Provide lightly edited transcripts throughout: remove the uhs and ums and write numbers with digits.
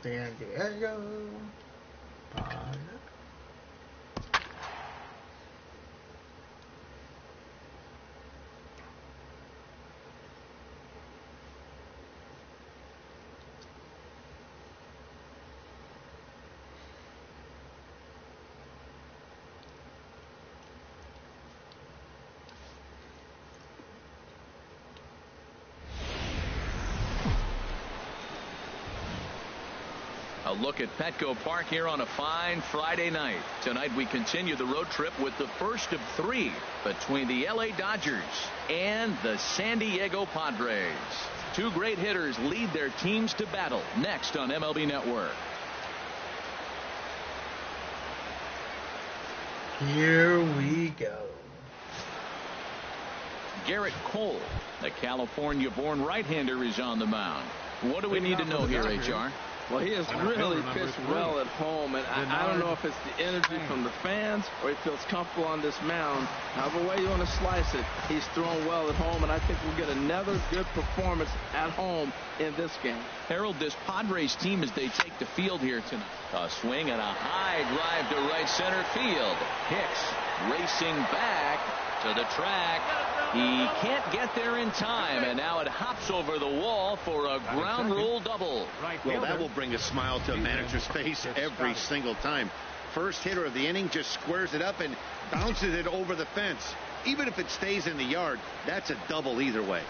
Diego Padres. A look at Petco Park here on a fine Friday night. Tonight we continue the road trip with the first of 3 between the LA Dodgers and the San Diego Padres. 2 great hitters lead their teams to battle next on MLB Network. Here we go. Garrett Cole, the California-born right-hander, is on the mound. What do we need to know here, HR? Well, he has really pitched well at home, and I don't know if it's the energy from the fans or he feels comfortable on this mound. However way you want to slice it, he's thrown well at home, and I think we'll get another good performance at home in this game. Harold, this Padres team as they take the field here tonight. A swing and a high drive to right center field. Hicks racing back to the track. He can't get there in time, and now it hops over the wall for a ground rule double. Well, that will bring a smile to a manager's face every single time. First hitter of the inning just squares it up and bounces it over the fence. Even if it stays in the yard, that's a double either way.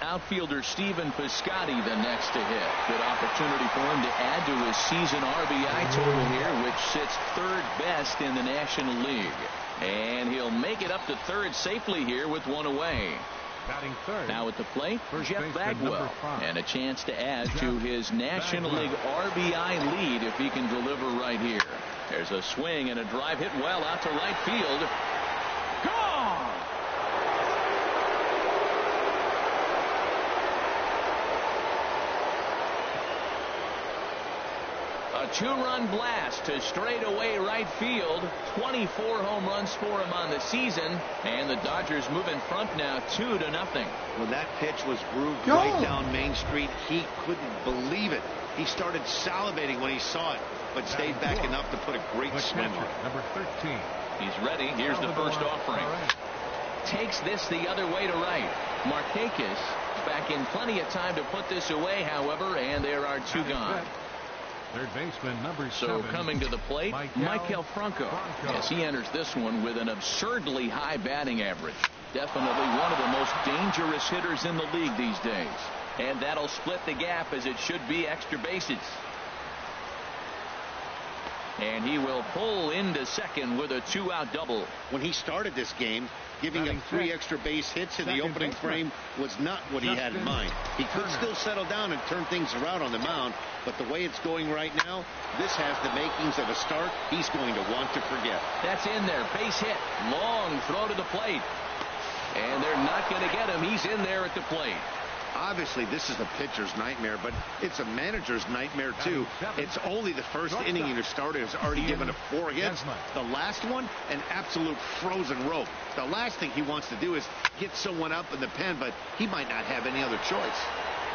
Outfielder Stephen Piscotty the next to hit. Good opportunity for him to add to his season RBI total here, which sits 3rd best in the National League. And he'll make it up to 3rd safely here with 1 away. Batting 3rd. Now at the plate, Jeff Bagwell. And a chance to add to his National League RBI lead if he can deliver right here. There's a swing and a drive hit well out to right field. Gone! A 2-run blast to straightaway right field. 24 home runs for him on the season, and the Dodgers move in front now 2-0. When that pitch was grooved right down Main Street, he couldn't believe it. He started salivating when he saw it, but stayed back enough to put a great swing on it. Number 13. He's ready. Here's the first offering. Takes this the other way to right. Markakis back in plenty of time to put this away, however, and there are 2 gone. Third baseman number 7. So coming to the plate, Michael Franco. Yes, he enters this one with an absurdly high batting average. Definitely one of the most dangerous hitters in the league these days. And that'll split the gap as it should be extra bases. And he will pull into second with a 2-out double. When he started this game, giving up 3 extra base hits in the opening frame was not what he had in mind. He could still settle down and turn things around on the mound, but the way it's going right now, this has the makings of a start he's going to want to forget. That's in there. Base hit. Long throw to the plate. And they're not going to get him. He's in there at the plate. Obviously, this is a pitcher's nightmare, but it's a manager's nightmare, too. It's only the first inning your starter has already given up 4 hits. The last one, an absolute frozen rope. The last thing he wants to do is get someone up in the pen, but he might not have any other choice.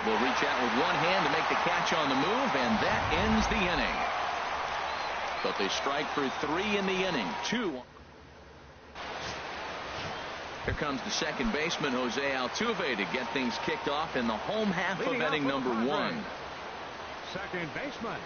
Will reach out with one hand to make the catch on the move, and that ends the inning. But they strike for 3 in the inning. 2. Here comes the second baseman, Jose Altuve, to get things kicked off in the home half of inning number 1. Second baseman,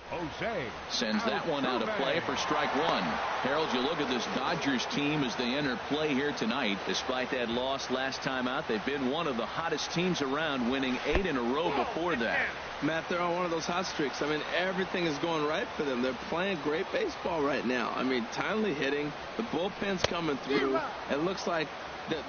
Jose. Sends that one out of play for strike 1. Harold, you look at this Dodgers team as they enter play here tonight. Despite that loss last time out, they've been one of the hottest teams around, winning 8 in a row before that. Matt, they're on one of those hot streaks. I mean, everything is going right for them. They're playing great baseball right now. I mean, timely hitting. The bullpen's coming through. It looks like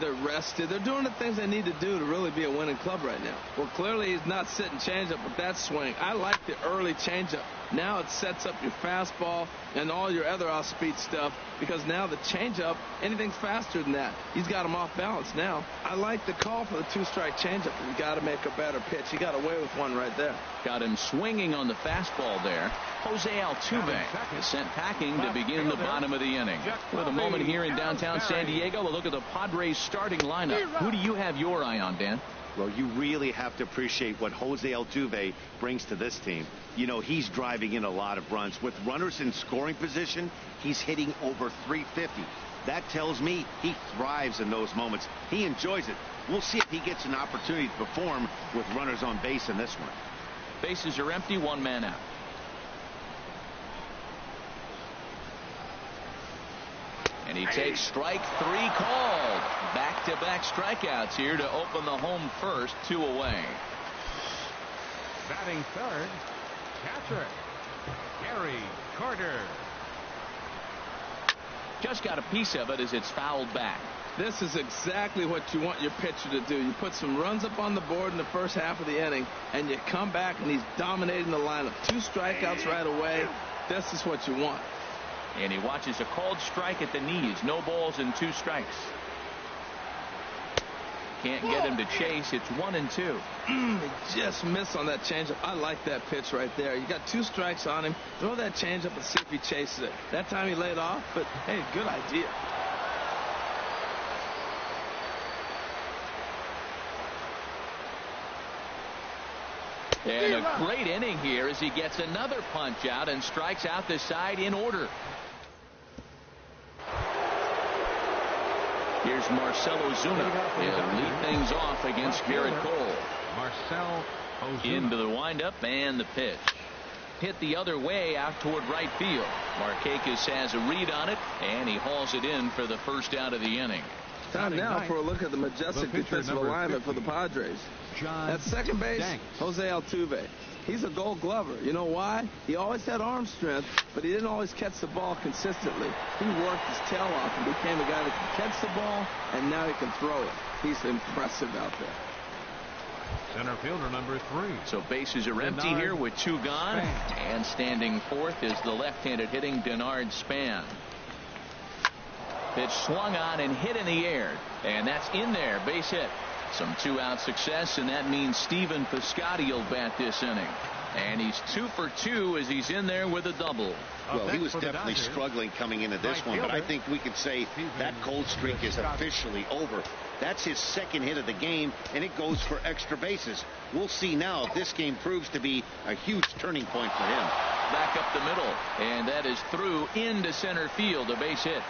they're rested. They're doing the things they need to do to really be a winning club right now. Well, clearly he's not sitting changeup with that swing. I like the early changeup. Now it sets up your fastball and all your other off-speed stuff, because now the changeup, anything faster than that, he's got him off balance now. I like the call for the 2-strike changeup. You got to make a better pitch. He got away with one right there. Got him swinging on the fastball there. Jose Altuve is sent packing to begin the bottom of the inning. With a moment here in downtown San Diego, a look at the Padres starting lineup. Who do you have your eye on, Dan? Well, you really have to appreciate what Jose Altuve brings to this team. You know, he's driving in a lot of runs. With runners in scoring position, he's hitting over 350. That tells me he thrives in those moments. He enjoys it. We'll see if he gets an opportunity to perform with runners on base in this one. Bases are empty, one man out. And he takes strike 3 called. Back-to-back strikeouts here to open the home first, 2 away. Batting third, catcher, Gary Carter. Just got a piece of it as it's fouled back. This is exactly what you want your pitcher to do. You put some runs up on the board in the first half of the inning, and you come back and he's dominating the lineup. 2 strikeouts right away. This is what you want. And he watches a called strike at the knees. No balls and 2 strikes. Can't get him to chase. It's 1-2. He just missed on that changeup. I like that pitch right there. You got 2 strikes on him. Throw that changeup and see if he chases it. That time he laid off, but hey, good idea. And a great inning here as he gets another punch out and strikes out the side in order. Here's Marcell Ozuna. He'll lead things off against Garrett Cole. Marcell Ozuna. Into the windup and the pitch. Hit the other way out toward right field. Markakis has a read on it, and he hauls it in for the first out of the inning. Time now for a look at the majestic defensive alignment for the Padres. At second base, Jose Altuve. He's a Gold Glover. You know why? He always had arm strength, but he didn't always catch the ball consistently. He worked his tail off and became a guy that can catch the ball, and now he can throw it. He's impressive out there. Center fielder number 3. So bases are empty here with 2 gone. And standing fourth is the left-handed hitting Denard Span. Pitch swung on and hit in the air. And that's in there. Base hit. Some 2-out success, and that means Stephen Piscotty will bat this inning. And he's 2 for 2 as he's in there with a double. Well, he was definitely struggling coming into this one, but I think we can say that cold streak is officially over. That's his 2nd hit of the game, and it goes for extra bases. We'll see now if this game proves to be a huge turning point for him. Back up the middle, and that is through into center field, a base hit.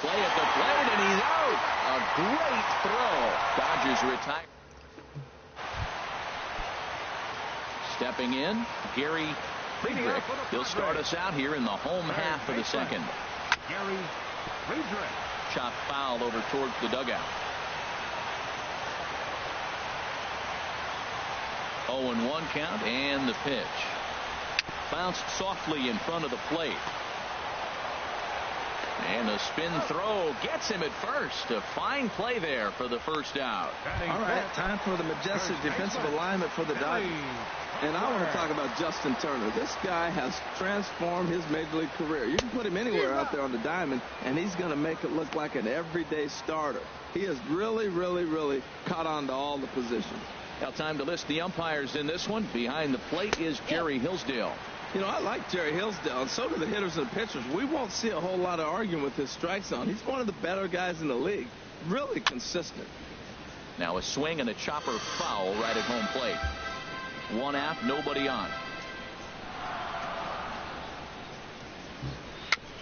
Play at the plate, and he's out. A great throw. Dodgers retire. Stepping in, Gary Friedrich. He'll start us out here in the home half of the second. Gary Friedrich. Chop foul over towards the dugout. 0-1 count, and the pitch. Bounced softly in front of the plate. And a spin throw gets him at first. A fine play there for the first out. All right, time for the majestic defensive alignment for the Dodgers. And I want to talk about Justin Turner. This guy has transformed his major league career. You can put him anywhere out there on the diamond, and he's going to make it look like an everyday starter. He has really, really, really caught on to all the positions. Now time to list the umpires in this one. Behind the plate is Jerry Hillsdale. You know, I like Jerry Hillsdale, and so do the hitters and the pitchers. We won't see a whole lot of arguing with his strike zone. He's one of the better guys in the league. Really consistent. Now a swing and a chopper foul right at home plate. 1 out, nobody on.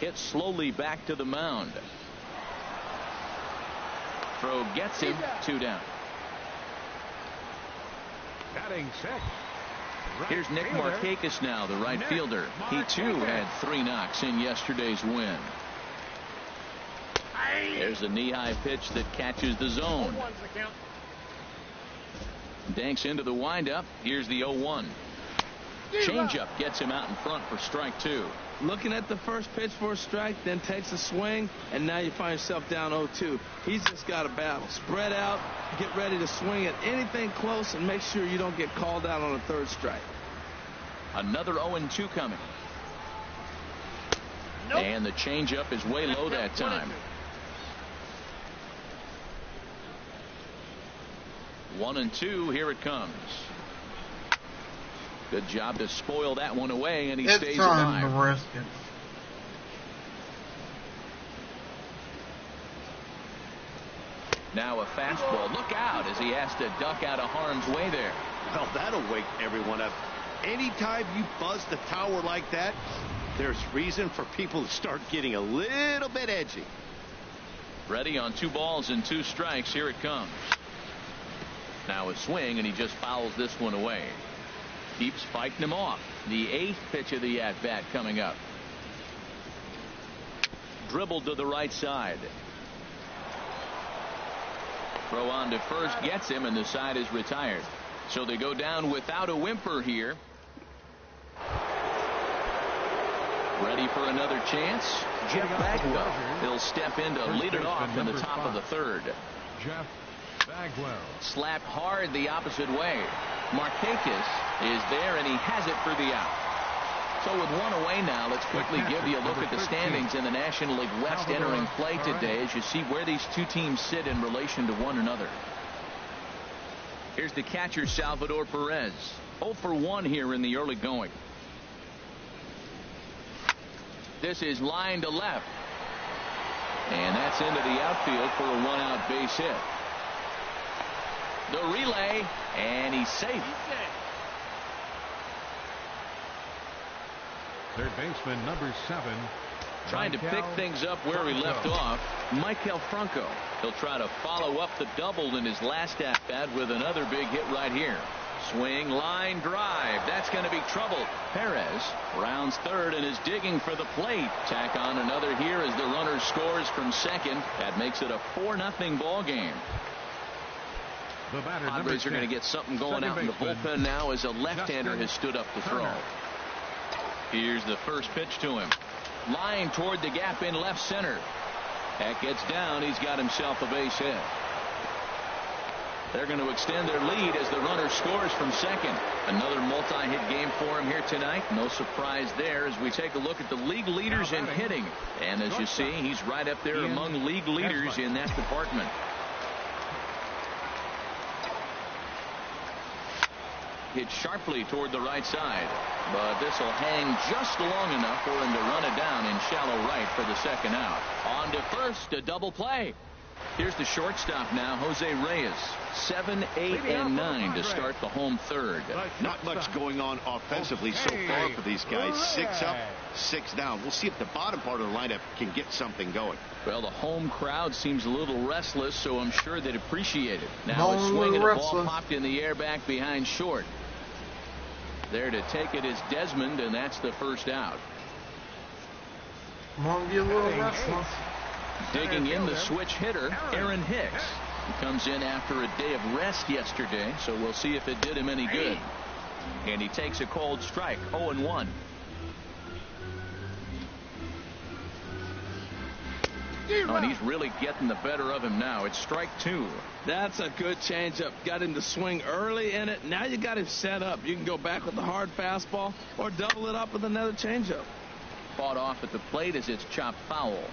Hit slowly back to the mound. Throw gets him. 2 down. Batting 6th. Here's Nick Markakis now, the right fielder. He too had 3 knocks in yesterday's win. There's a knee-high pitch that catches the zone. Danks into the windup. Here's the 0-1. Changeup gets him out in front for strike 2. Looking at the first pitch for a strike, then takes a swing, and now you find yourself down 0-2. He's just got a battle. Spread out, get ready to swing at anything close, and make sure you don't get called out on a 3rd strike. Another 0-2 coming. Nope. And the changeup is way low that time. 1-2. Here it comes. Good job to spoil that one away, and he stays alive. It's time to risk it. Now a fastball. Look out as he has to duck out of harm's way there. Well, that'll wake everyone up. Anytime you buzz the tower like that, there's reason for people to start getting a little bit edgy. Ready on 2 balls and 2 strikes. Here it comes. Now a swing, and he just fouls this one away. Keeps fighting him off. The 8th pitch of the at-bat coming up. Dribbled to the right side. Throw on to first gets him, and the side is retired. So they go down without a whimper here. Ready for another chance. Jeff Bagwell. He'll step in to lead it off in the top of the 3rd. Jeff Bagwell. Slapped hard the opposite way. Markakis is there, and he has it for the out. So with 1 away now, let's quickly give you a look at the standings in the National League West entering play today as you see where these 2 teams sit in relation to one another. Here's the catcher, Salvador Perez. 0 for 1 here in the early going. This is line to left. And that's into the outfield for a 1-out base hit. The relay, and he's safe. Third baseman number 7. Trying to pick things up where he left off. Michael Franco. He'll try to follow up the double in his last at-bat with another big hit right here. Swing, line drive. That's going to be trouble. Perez rounds 3rd and is digging for the plate. Tack on another here as the runner scores from 2nd. That makes it a 4-0 ball game. Padres are going to get something going out in the bullpen now as a left-hander has stood up to throw. Here's the first pitch to him. Line toward the gap in left center. That gets down. He's got himself a base hit. They're going to extend their lead as the runner scores from 2nd. Another multi-hit game for him here tonight. No surprise there as we take a look at the league leaders in hitting. And as you see, he's right up there among league leaders in that department. Hit sharply toward the right side. But this will hang just long enough for him to run it down in shallow right for the 2nd out. On to first, a double play. Here's the shortstop now, Jose Reyes. 7, 8, and 9 to start the home 3rd. Not much going on offensively so far for these guys. 6 up, 6 down. We'll see if the bottom part of the lineup can get something going. Well, the home crowd seems a little restless, so I'm sure they'd appreciate it. Now a swing and a ball popped in the air back behind short. There to take it is Desmond, and that's the first out. Won't be a little restless. Digging in the switch hitter, Aaron Hicks. He comes in after a day of rest yesterday, so we'll see if it did him any good. And he takes a cold strike, 0-1. Oh, and he's really getting the better of him now. It's strike 2. That's a good changeup. Got him to swing early in it. Now you got him set up. You can go back with the hard fastball or double it up with another changeup. Fought off at the plate as it's chopped foul.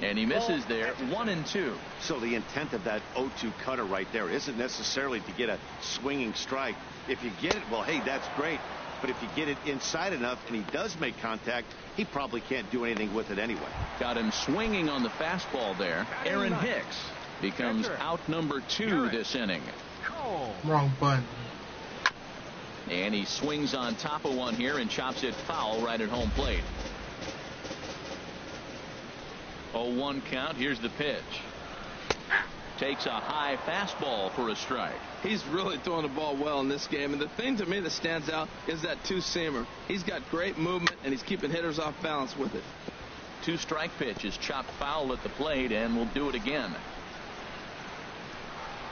And he misses there, 1-2. So the intent of that 0-2 cutter right there isn't necessarily to get a swinging strike. If you get it, well, hey, that's great. But if you get it inside enough and he does make contact, he probably can't do anything with it anyway. Got him swinging on the fastball there. Aaron Hicks becomes out number 2 this inning. Wrong button. And he swings on top of one here and chops it foul right at home plate. 0-1 count. Here's the pitch. Takes a high fastball for a strike. He's really throwing the ball well in this game. And the thing to me that stands out is that 2-seamer. He's got great movement, and he's keeping hitters off balance with it. 2-strike pitch is chopped foul at the plate, and we'll do it again.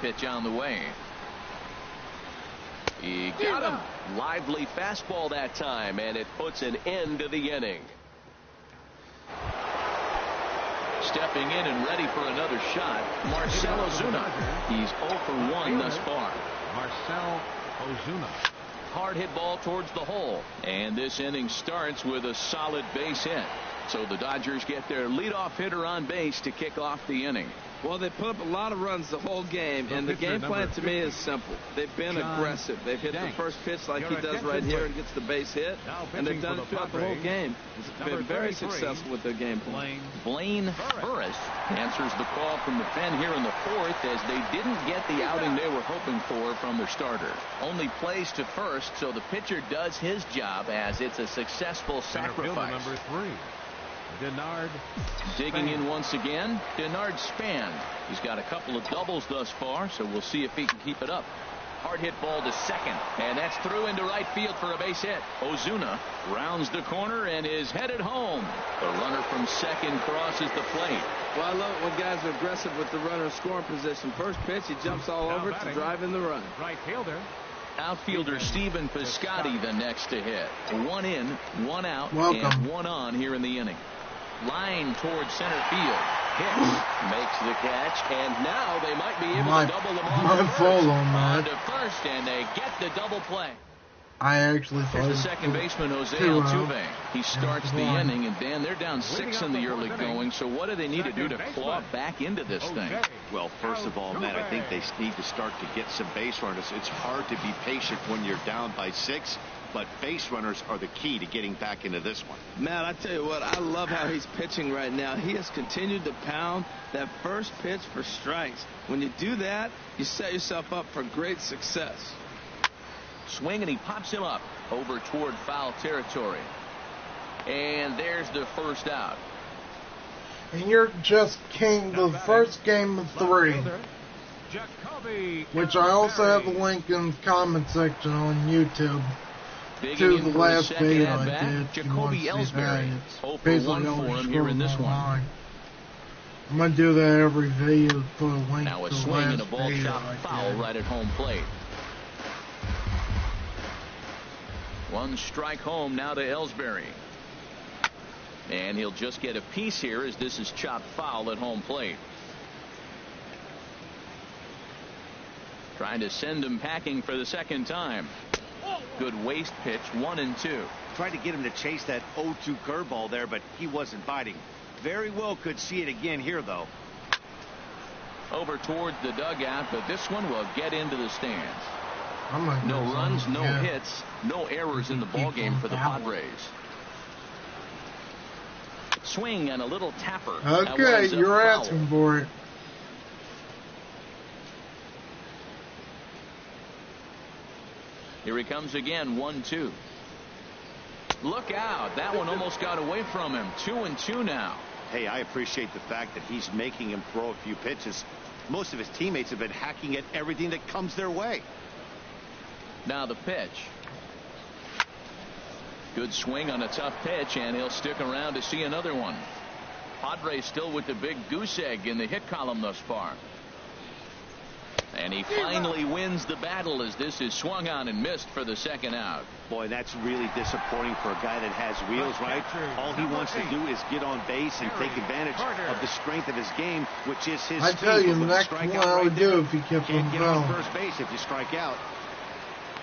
Pitch on the way. He got him. Lively fastball that time, and it puts an end to the inning. Stepping in and ready for another shot, Marcell Ozuna. He's 0 for 1 thus far. Marcell Ozuna. Hard hit ball towards the hole. And this inning starts with a solid base hit. So the Dodgers get their leadoff hitter on base to kick off the inning. Well, they put up a lot of runs the whole game, and the game plan to me is simple. They've been aggressive. They've hit the first pitch like he does right here and gets the base hit, and they've done it throughout the whole game. It's been very successful with their game plan. Blaine Burris answers the call from the pen here in the fourth, as they didn't get the outing they were hoping for from their starter. Only plays to first, so the pitcher does his job as it's a successful sacrifice. Number 3. Denard digging in once again, Denard Span. He's got a couple of doubles thus far, so we'll see if he can keep it up. Hard hit ball to second, and that's through into right field for a base hit. Ozuna rounds the corner and is headed home. The runner from second crosses the plate. Well, I love it when guys are aggressive with the runner in scoring position. First pitch, he jumps all over to drive in the run. Right fielder. Outfielder Stephen Piscotty the next to hit. 1 in, 1 out, and 1 on here in the inning. Line towards center field. Hicks makes the catch, and now they might be able to double them on to first, and they get the double play. I actually thought the second baseman, Jose Altuve. He starts the inning, and Dan, they're down 6 in the early going, so what do they need to do to claw back into this thing? Well, first of all, Matt, I think they need to start to get some base runners. It's hard to be patient when you're down by 6, but base runners are the key to getting back into this one. Matt, I tell you what, I love how he's pitching right now. He has continued to pound that first pitch for strikes. When you do that, you set yourself up for great success. Swing, and he pops him up over toward foul territory. And there's the first out. And you're just king the first game of 3. Which I also have a link in the comment section on YouTube. To the last video I did. Jacoby Ellsbury. 0 for 1 for him here in this one. I'm going to do that every video to put a link now a to the swing last and a ball video shot foul right at home plate. 1 strike home now to Ellsbury. And he'll just get a piece here as this is chopped foul at home plate. Trying to send him packing for the second time. Good waist pitch, 1 and 2. Tried to get him to chase that 0-2 curveball there, but he wasn't biting. Very well could see it again here, though. Over towards the dugout, but this one will get into the stands. No runs, no hits, no errors in the ballgame for the Padres. Swing and a little tapper. Okay, you're asking for it. Here he comes again, 1-2. Look out. That one almost got away from him. 2-2 now. Hey, I appreciate the fact that he's making him throw a few pitches. Most of his teammates have been hacking at everything that comes their way. Now the pitch. Good swing on a tough pitch, and he'll stick around to see another one. Padres still with the big goose egg in the hit column thus far. And he finally wins the battle as this is swung on and missed for the second out. Boy, that's really disappointing for a guy that has wheels, right? All he wants to do is get on base and take advantage of the strength of his game, which is his I tell you, the next one I would do if he kept on get on first base if you strike out.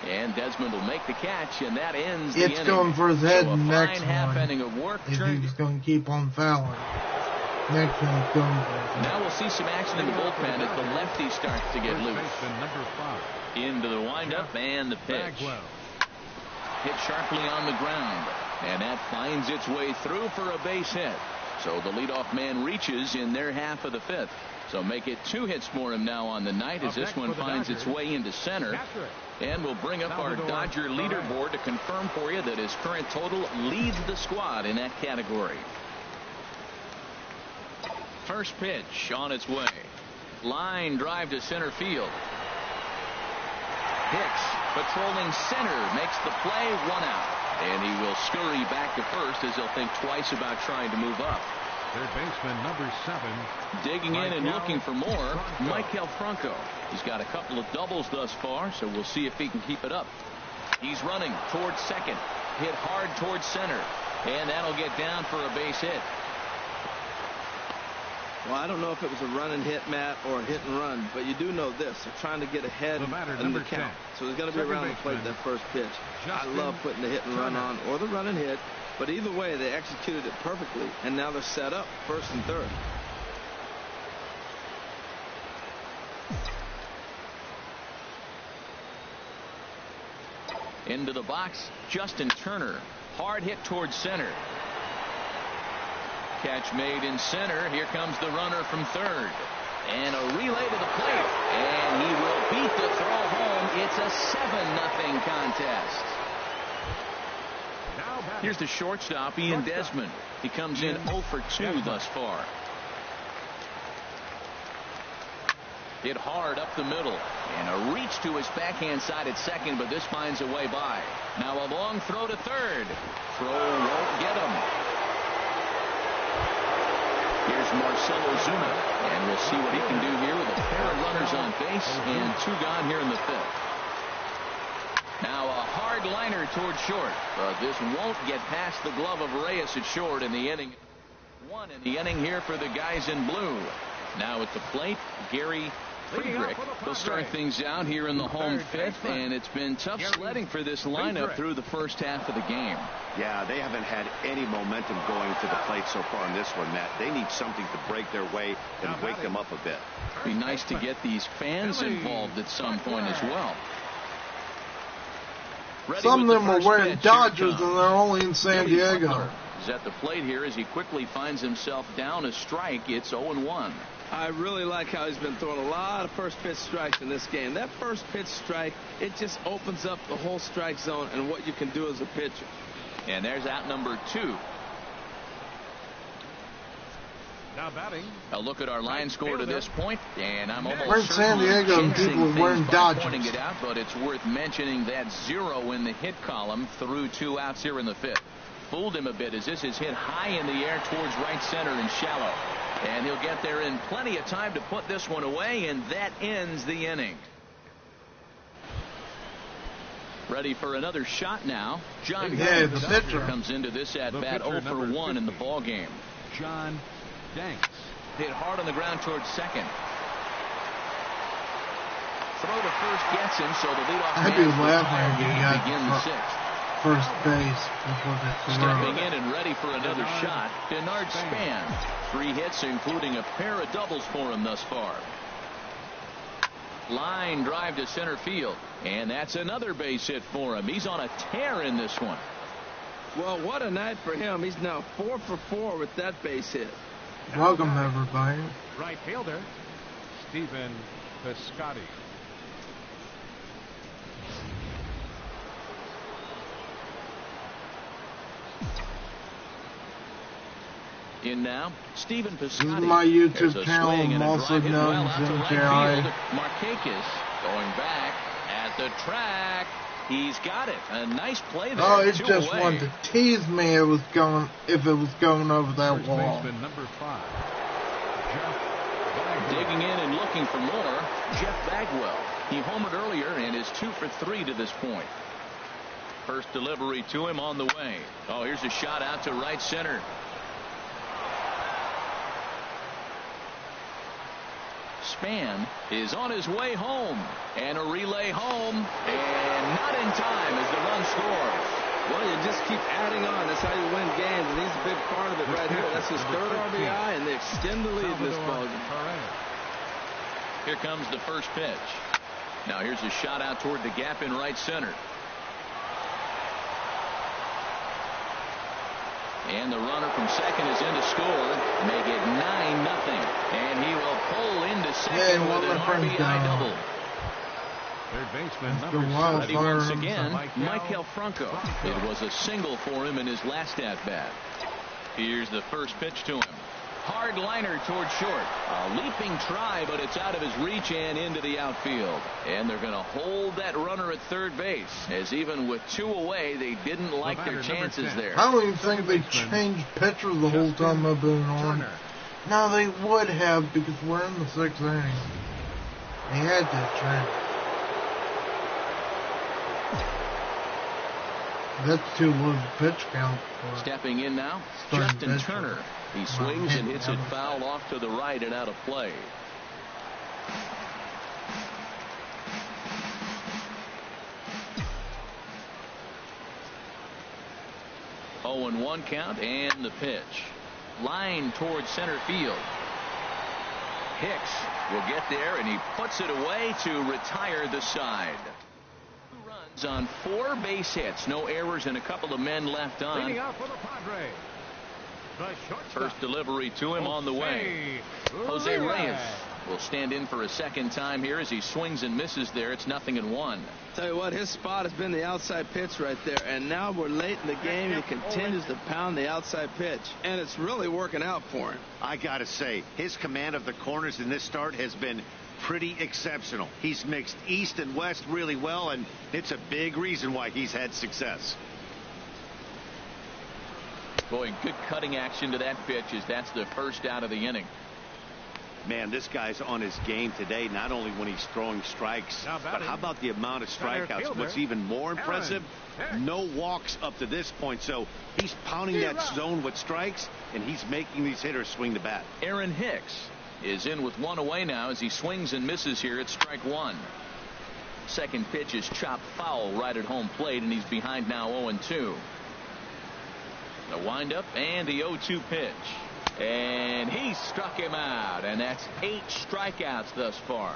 And Desmond will make the catch, and that ends the inning. It's going for his head so in the next half one. Inning of work. If he was going to keep on fouling. Next one is going for. Now we'll see some action in the bullpen as the lefty starts to get loose. Number 5. Into the windup and the pitch. Hit sharply on the ground, and that finds its way through for a base hit. So the leadoff man reaches in their half of the 5th. So make it 2 hits for him now on the night as this one finds its way into center. And we'll bring up our Dodger leaderboard to confirm for you that his current total leads the squad in that category. First pitch on its way. Line drive to center field. Hicks patrolling center makes the play, 1 out. And he will scurry back to first as he'll think twice about trying to move up. Third baseman number 7. Digging in and looking for more, Michael Franco. He's got a couple of doubles thus far, so we'll see if he can keep it up. He's running towards second. Hit hard towards center. And that'll get down for a base hit. Well, I don't know if it was a run and hit, Matt, or a hit and run, but you do know this. They're trying to get ahead in the count. So there's going to be around the plate that first pitch. I love putting the hit and run on or the run and hit, but either way, they executed it perfectly, and now they're set up first and third. Into the box, Justin Turner. Hard hit towards center. Catch made in center. Here comes the runner from third. And a relay to the plate. And he will beat the throw home. It's a 7-0 contest. Here's the shortstop, Ian Desmond. He comes in 0 for 2 thus far. Hit hard up the middle. And a reach to his backhand side at second, but this finds a way by. Now a long throw to third. Throw won't get him. Here's Marcelo Zuna, and we'll see what he can do here with a pair of runners on base and 2 gone here in the 5th. Now a hard liner toward short, but this won't get past the glove of Reyes at short in the inning. 1 in the inning here for the guys in blue. Now at the plate, Gary Friedrich will start things out here in the home 5th, and it's been tough sledding for this lineup through the first half of the game. Yeah, they haven't had any momentum going to the plate so far in this one, Matt. They need something to break their way and wake them up a bit. Be nice to get these fans involved at some point as well. Some of them are wearing Dodgers and they're only in San Diego. Is at the plate here as he quickly finds himself down a strike. It's 0-1. I really like how he's been throwing a lot of first pitch strikes in this game. That first pitch strike, it just opens up the whole strike zone and what you can do as a pitcher. And there's out number 2. Now batting. A look at our line score to this point, and I'm almost we're in San Diego and people are wearing Dodgers. Pointing it out, but it's worth mentioning that 0 in the hit column through 2 outs here in the 5th. Fooled him a bit as this is hit high in the air towards right center and shallow. And he'll get there in plenty of time to put this one away, and that ends the inning. Ready for another shot now. John the pitcher comes into this at bat 0 for 1 in the ball game. John Danks. Hit hard on the ground towards second. Throw to first gets him, so the leadoff I'd be laughing if he got begin the 6th. First base before the throw. Stepping in and ready for another shot, Denard Span. 3 hits, including a pair of doubles for him thus far. Line drive to center field, and that's another base hit for him. He's on a tear in this one. Well, what a night for him. He's now 4 for 4 with that base hit. Welcome, everybody. Right fielder, Stephen Piscotty. In now, Stephen Piscotty. This is my YouTube channel. I'm also known as MJI. Markakis going back at the track. He's got it. A nice play there. Oh, it just wanted to tease me. If it was going over that wall. Number 5. Digging in and looking for more, Jeff Bagwell. He homered earlier and is 2 for 3 to this point. First delivery to him on the way. Oh, here's a shot out to right center. Span is on his way home, and a relay home, and not in time as the run scores. Well, you just keep adding on. That's how you win games, and he's a big part of it right here. That's his 3rd RBI, and they extend the lead in this ballgame. Here comes the first pitch. Now here's a shot out toward the gap in right center. And the runner from second is in to score. Make it 9-0. And he will pull into second with an RBI double. Third baseman number 7. Once again, Michael Franco. It was a single for him in his last at-bat. Here's the first pitch to him. Hard liner toward short. A leaping try, but it's out of his reach and into the outfield. And they're going to hold that runner at third base, as even with 2 away, they didn't like their chances there. I don't even think they changed pitchers the whole time I've been on. No, they would have, because we're in the 6th inning. They had to change. That's too low pitch count for Stepping in now, Justin Turner. He swings and hits it foul off to the right and out of play. Oh, and 1 count, and the pitch. Line towards center field. Hicks will get there, and he puts it away to retire the side. 2 runs on 4 base hits. No errors and a couple of men left on. Leading out for the Padres, the shortstop. First delivery to him on the way. Jose Reyes will stand in for a second time here as he swings and misses there. It's 0-1. Tell you what, his spot has been the outside pitch right there, and now we're late in the game. He continues to pound the outside pitch, and it's really working out for him. I gotta say, his command of the corners in this start has been pretty exceptional. He's mixed east and west really well, and it's a big reason why he's had success. Boy, good cutting action to that pitch as that's the first out of the inning. Man, this guy's on his game today, not only when he's throwing strikes, but how about the amount of strikeouts? What's even more impressive, no walks up to this point. So he's pounding that zone with strikes, and he's making these hitters swing the bat. Aaron Hicks is in with 1 away now as he swings and misses here at strike 1. Second pitch is chopped foul right at home plate, and he's behind now 0-2. The windup and the 0-2 pitch. And he struck him out, and that's 8 strikeouts thus far.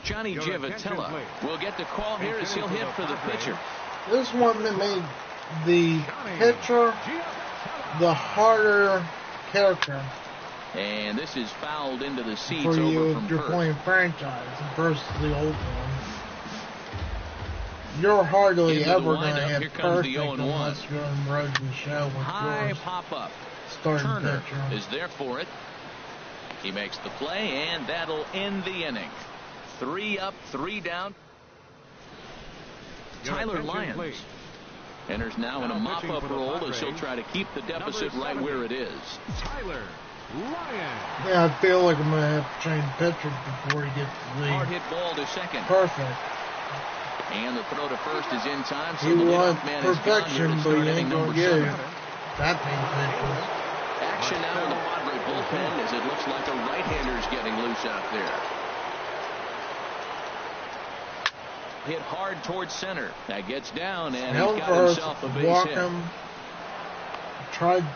Johnny Givotella will get the call here as he'll hit for the pitcher. This one that made the pitcher the harder character. And this is fouled into the seats for you over if from you're first. playing franchise versus the old one. You're hardly Into ever the going to windup. hit Here comes the perfect 0-1. unless you're in road to show with High yours. pop up. Starting Turner pitcher. is there for it. He makes the play, and that'll end the inning. 3 up, 3 down. Tyler Lyons enters now in a mop-up role as he'll try to keep the deficit right where it is. Tyler Lyons. Yeah, I feel like I'm going to have to change pitcher before he gets to the Hard hit ball to second. perfect. And the throw to first is in time. So He the wants leadoff man is gone here perfection, to but start he inning ain't going number to get 7. it. That many pitches. Action now in the Padre bullpen as it looks like a right-hander's getting loose out there. Hit hard towards center. That gets down, and he's got himself a base walk hit. him. Tried to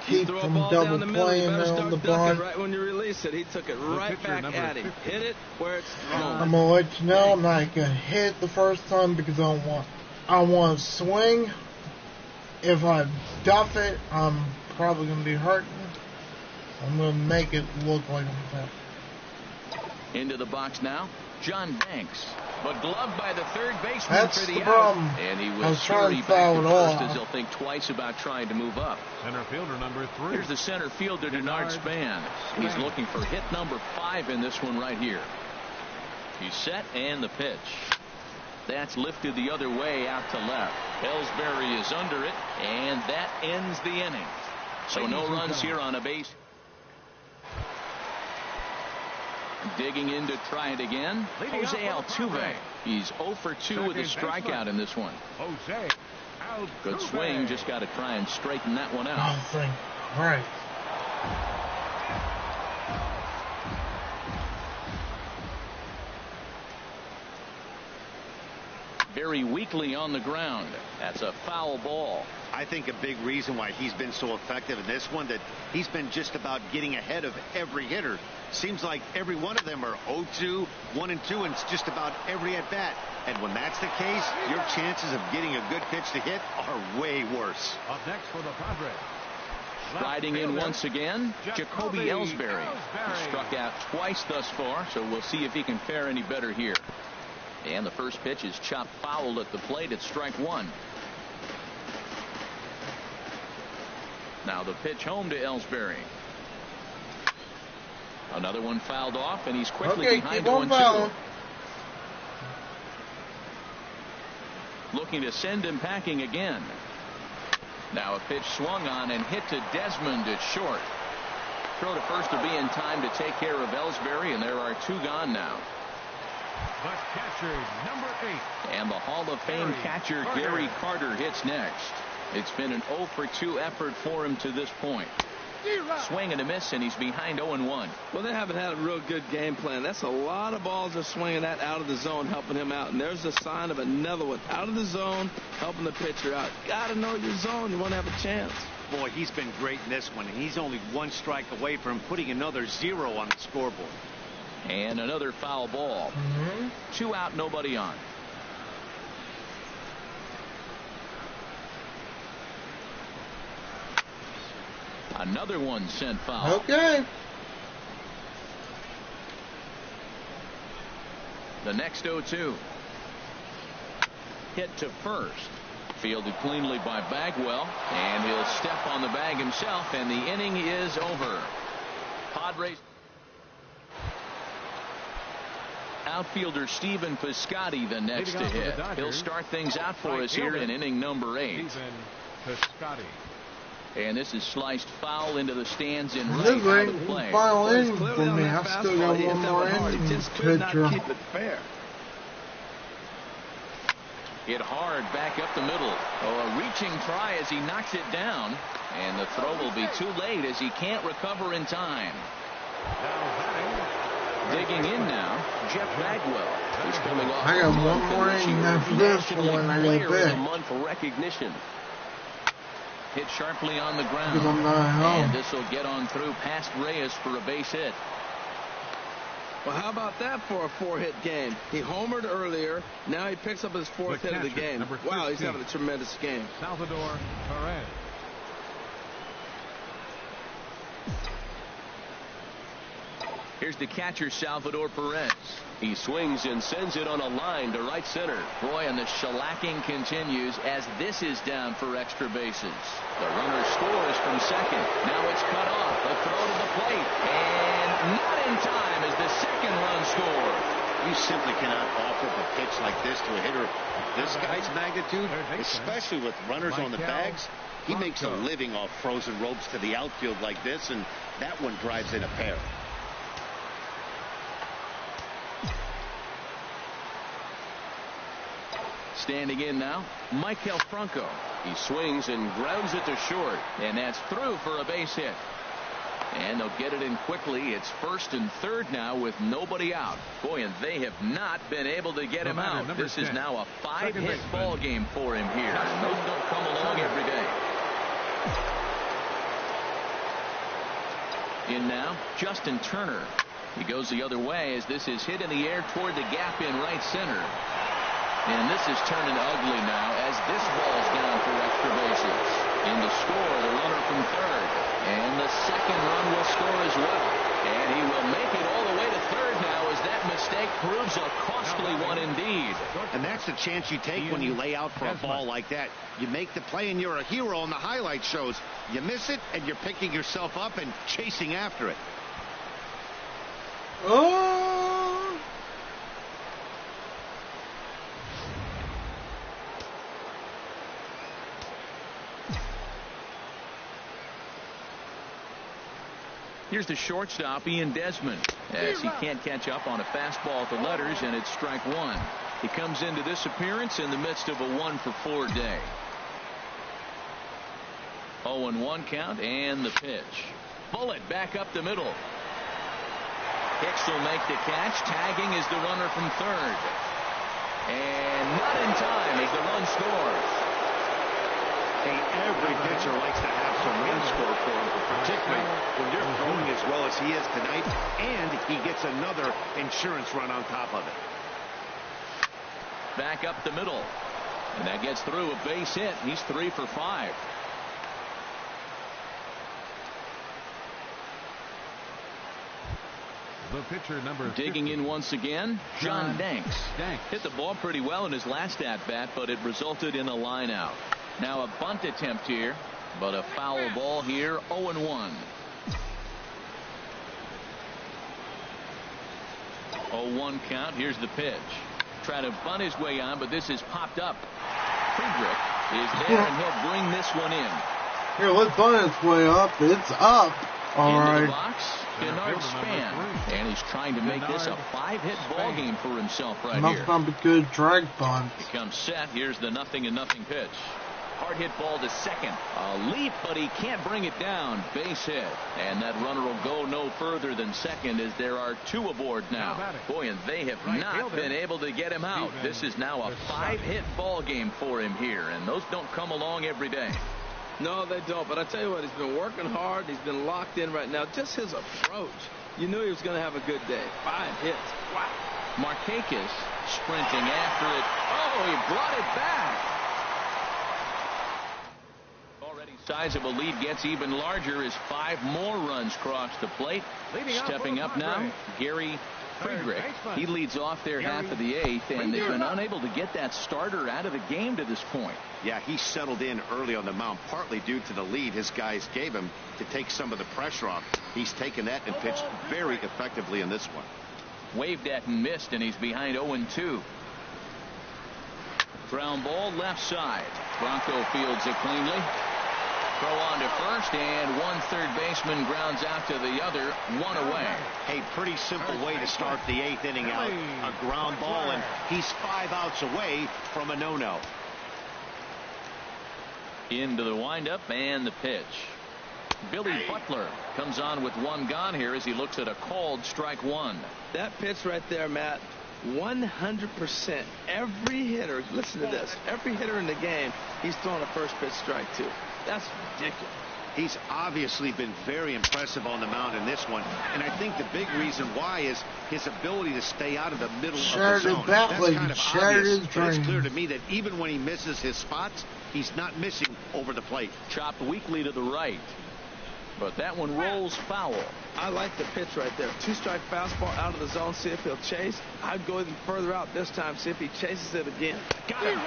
keep throw a from ball double down the middle, you playing better on start the ducking bunt. right when you release it. He took it right back at him. Hit it where it's thrown. I'm gonna let you know I'm not gonna hit the first time because I want to swing. If I duff it, I'm probably gonna be hurting. I'm gonna make it look like I'm hurt. Into the box now, John Banks. But gloved by the third baseman That's for the the out. problem. And he I was was trying scurry to back foul to it first off. as he'll think twice about trying to move up. Center fielder number 3. Here's the center fielder, Denard Span. He's looking for hit number 5 in this one right here. He's set, and the pitch. That's lifted the other way out to left. Ellsbury is under it, and that ends the inning. So no runs here on a base. Digging in to try it again, Jose Altuve. He's 0 for 2 with a strikeout in this one. Jose Altuve. Good swing, just got to try and straighten that one out. Oh, thank Christ. Very weakly on the ground. That's a foul ball. I think a big reason why he's been so effective in this one, that he's been just about getting ahead of every hitter. Seems like every one of them are 0-2, 1-2, and it's just about every at-bat. And when that's the case, your chances of getting a good pitch to hit are way worse. Up next for the Padres. Riding in once again, Jacoby Ellsbury. He struck out twice thus far, so we'll see if he can fare any better here. And the first pitch is chopped foul at the plate at strike 1. Now the pitch home to Ellsbury. Another one fouled off, and he's quickly behind 0-2. Looking to send him packing again. Now a pitch swung on and hit to Desmond at short. Throw to first to be in time to take care of Ellsbury, and there are 2 gone now. The catcher, number 8. And the Hall of Fame catcher Gary Carter hits next. It's been an 0 for 2 effort for him to this point. Swing and a miss, and he's behind 0-1. Well, they haven't had a real good game plan. That's a lot of balls they're swinging at out of the zone, helping him out. And there's a sign of another one out of the zone, helping the pitcher out. Got to know your zone. You want to have a chance. Boy, he's been great in this one. And he's only 1 strike away from putting another 0 on the scoreboard. And another foul ball. 2 out, nobody on. Another one sent foul. Okay. The next 0-2. Hit to first. Fielded cleanly by Bagwell. And he'll step on the bag himself. And the inning is over. Padres. Outfielder Stephen Piscotty the next to hit. He'll start things out for us here in inning number 8. Stephen Piscotty. And this is sliced foul into the stands in right This out of ain't play. final inning for me. I've still got one more inning He just could not pitcher. keep it fair. Hit hard back up the middle. Oh, a reaching try as he knocks it down. And the throw will be too late as he can't recover in time. Digging in now, Jeff Bagwell. He's coming off I got one more inning after this one. I go back. month recognition. Hit sharply on the ground. Because I'm not home. And this will get on through past Reyes for a base hit. Well, how about that for a 4-hit game? He homered earlier. Now he picks up his 4th hit of the game. Wow, he's having a tremendous game. Salvador Perez. Here's the catcher, Salvador Perez. He swings and sends it on a line to right center. Boy, and the shellacking continues as this is down for extra bases. The runner scores from second. Now it's cut off. A throw to the plate. And not in time as the second run scores. You simply cannot offer up a pitch like this to a hitter of this guy's magnitude, especially with runners on the bags. He makes a living off frozen ropes to the outfield like this, and that one drives in a pair. Standing in now, Michael Franco. He swings and grounds it to short, and that's through for a base hit. And they'll get it in quickly. It's first and third now with nobody out. Boy, and they have not been able to get him out. This is now a 5-hit ball game for him here. And those don't come along every day. In now, Justin Turner. He goes the other way as this is hit in the air toward the gap in right center. And this is turning ugly now as this ball's down for extra bases. In to score, the runner from third. And the second run will score as well. And he will make it all the way to third now as that mistake proves a costly one indeed. And that's the chance you take when you lay out for a ball like that. You make the play and you're a hero on the highlight shows. You miss it and you're picking yourself up and chasing after it. Oh! Here's the shortstop, Ian Desmond, as he can't catch up on a fastball at the letters, and it's strike one. He comes into this appearance in the midst of a 1-for-4 day. 0-1 count, and the pitch. Bullet back up the middle. Hicks will make the catch. Tagging is the runner from third. And not in time as the run scores. Hey, every pitcher likes to have some runs scored for him, particularly when you're throwing as well as he is tonight, and he gets another insurance run on top of it. Back up the middle. And that gets through a base hit. He's 3 for 5. The pitcher, number Digging 50. in once again, John Danks. Hit the ball pretty well in his last at-bat, but it resulted in a line out. Now a bunt attempt here, but a foul ball here, 0-1. 0-1 count. Here's the pitch. Try to bunt his way on, but this is popped up. Friedrich is there, and he'll bring this one in. Here, let's bunt its way up. It's up. All Into right. the box. Bernard Span. And he's trying to make this a 5-hit ball game for himself right Must here. not be good drag bunt. He comes set. Here's the 0-0 pitch. Hard hit ball to second. A leap, but he can't bring it down. Base hit. And that runner will go no further than second as there are 2 aboard now. Boy, and they have not been able to get him out. This is now a 5-hit ball game for him here, and those don't come along every day. No, they don't. But I tell you what, he's been working hard. He's been locked in right now. Just his approach. You knew he was going to have a good day. 5 hits. Wow. Markakis sprinting after it. Oh, he brought it back. Already sizable lead gets even larger as 5 more runs cross the plate. Stepping up now, Gary Friedrich. He leads off their half of the 8th, and they've been unable to get that starter out of the game to this point. Yeah, he settled in early on the mound, partly due to the lead his guys gave him to take some of the pressure off. He's taken that and pitched very effectively in this one. Waved at and missed, and he's behind 0-2. Ground ball left side. Bronco fields it cleanly. Throw on to first, and one third baseman grounds out to the other, 1 away. Hey, pretty simple way to start the 8th inning out. A ground ball, and he's 5 outs away from a no-no. Into the windup and the pitch. Billy Butler comes on with 1 gone here as he looks at a called strike 1. That pitch right there, Matt, 100%. Every hitter, listen to this, every hitter in the game, he's throwing a first pitch strike 2. That's ridiculous. He's obviously been very impressive on the mound in this one, and I think the big reason why is his ability to stay out of the middle of the zone. That's kind of obvious, but it's clear to me that even when he misses his spots, he's not missing over the plate. Chopped weakly to the right, but that one rolls foul. I like the pitch right there. 2-strike fastball out of the zone, see if he'll chase. I'd go even further out this time, see if he chases it again. Got him.